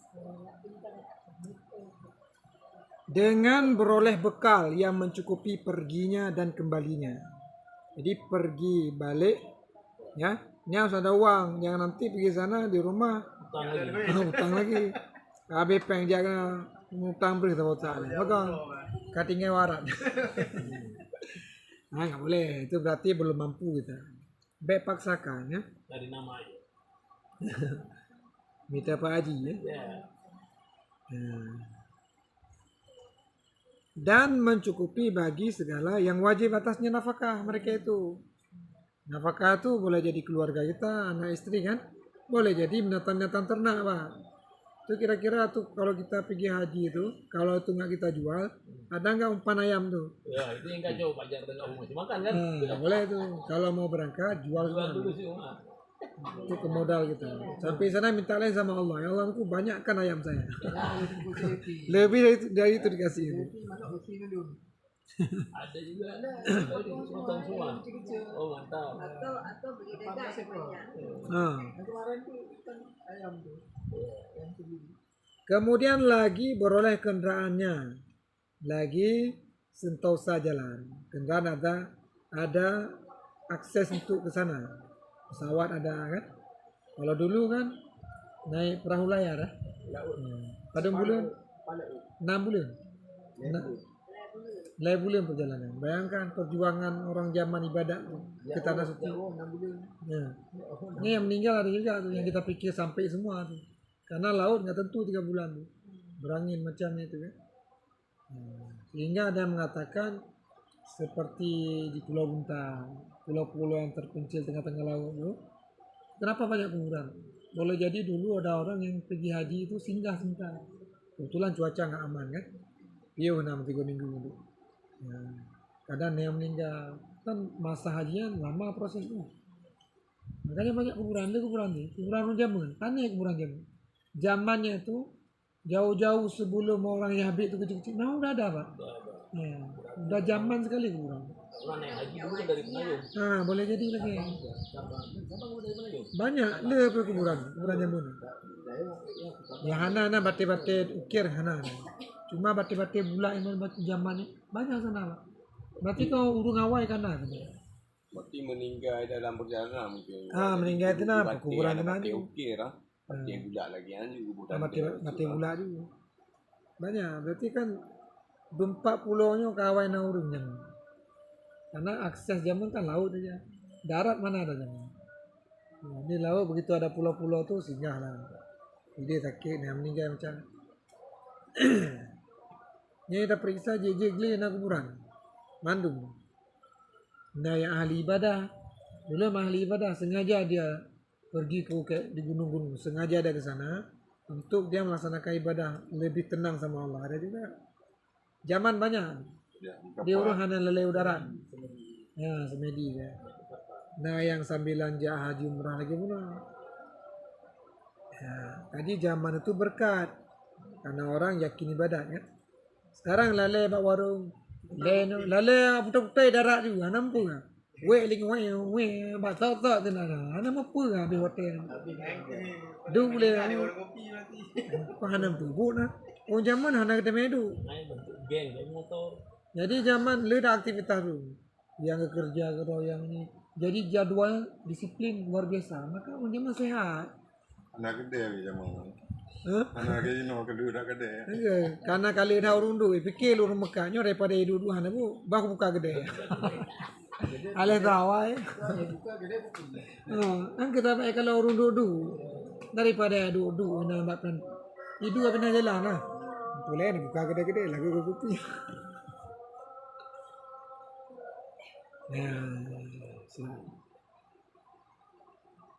Dengan beroleh bekal yang mencukupi perginya dan kembalinya. Jadi pergi balik, ya, ini harus ada uang. Jangan nanti pergi sana di rumah Utang lagi. utang lagi. Habis peng jaga utang beri sama utang. Maka katingnya warat. Nah, nggak boleh. Itu berarti belum mampu kita. Baik paksakan ya. Dari nama aja. Minta Pak Haji ya. Ya. Nah. Dan mencukupi bagi segala yang wajib atasnya nafkah mereka itu. Nafkah itu boleh jadi keluarga kita, anak istri kan. Boleh jadi binatang-binatang ternak Pak. Itu kira-kira tuh kalau kita pergi haji itu, kalau itu nggak kita jual, ada nggak umpan ayam tuh? Ya, itu yang kacau Pajar dan kamu masih makan kan? Nah, nggak boleh tuh. Kalau mau berangkat jual Jual semua. dulu sih, Mak. Itu ke modal kita. Sampai sana minta lain sama Allah. Ya Allah, aku banyakkan ayam saya. Lebih dari itu dikasih. Ada juga. Sultan semua. Oh, mantap. Atau beli daging banyak. Nah. Kemarin tuh ikan ayam tuh. Yang segini. Kemudian lagi beroleh kendaraannya. Lagi sentosa jalan. Kendaraan ada akses untuk ke sana. Pesawat ada kan. Kalau dulu kan naik perahu layar ya. Pada bulan 6 bulan. 6 bulan perjalanan. Bayangkan perjuangan orang zaman ibadat tuh ke tanah suci. Ya. Ini yang meninggal ada juga tuh yang kita pikir sampai semua tuh. Karena laut nggak tentu 3 bulan tuh. Berangin macamnya itu kan. Sehingga ada yang mengatakan seperti di Pulau Buntang, pulau-pulau yang terpencil tengah-tengah laut itu, kenapa banyak kuburan? Boleh jadi dulu ada orang yang pergi haji itu singgah sebentar. Kebetulan cuaca nggak aman kan, dia 3 minggu dulu. Ya, kadang yang meninggal kan masa hajian lama prosesnya. Makanya banyak kuburan orang jaman, tanya kuburan jaman. Zamannya itu jauh-jauh sebelum orang Yahudi itu kecil-kecil, nah udah ada Pak. Ya, udah zaman sekali kuburan. Karena naik haji dulu kan dari Penayung. Nah, boleh jadi lagi. Siapa mau dari Penayung? Banyak le kuburan jamun. Ya hana bate-bate ukir hana. Cuma bate-bate bula yang batu zaman banyak sana Pak. Berarti kau urung awai kana. Berarti meninggal dalam perjalanan mungkin. Meninggal itu nah kuburan tenan. Mati ukir ah. Mati budak lagi anju kuburan. Mati bula juga. Banyak. Berarti kan 4 pulaunya kawai na urung jaman. Karena akses jaman kan laut aja. Darat mana ada jaman. Nah, di laut begitu ada pulau-pulau tuh singgah lah. Jadi sakit yang meninggal macam. Ini kita periksa jejegli na kuburan. Mandung. Nah yang ahli ibadah. Dulu ahli ibadah sengaja dia pergi ke di gunung-gunung. Sengaja ada ke sana. Untuk dia melaksanakan ibadah lebih tenang sama Allah. Ada juga. Zaman banyak. Dia urung hanya lele udara. Ya, semedi ya. Nah, yang sambilan jah haji umrah lagi pun. Jadi zaman itu berkat karena orang yakin ibadat kan. Sekarang lale bak warung, lale putai darat juga nampu kan. Weh ling weh bak tok tu lah. Ana apa kan di hotel. Du boleh kopi nanti. pahanam tu bu nah. Oh zaman hana kita medu. Naik bentuk geng kayak motor. Jadi zaman lu ada aktivitas tu. Yang kerja atau yang ni. Jadi jadwal disiplin luar biasa. Maka orang zaman sehat. Anak gede ni zaman. Huh? Anak gede no kedua dah gede. Karena kali dah urun du, fikir urun Mekahnya daripada duduk hana bu, bahu buka gede. Aleh tawa eh. Kan kita pakai kalau urun du daripada duduk nak buat plan. Itu apa nak jalan lah. Boleh ni buka gede-gede lagu kopi. Ya.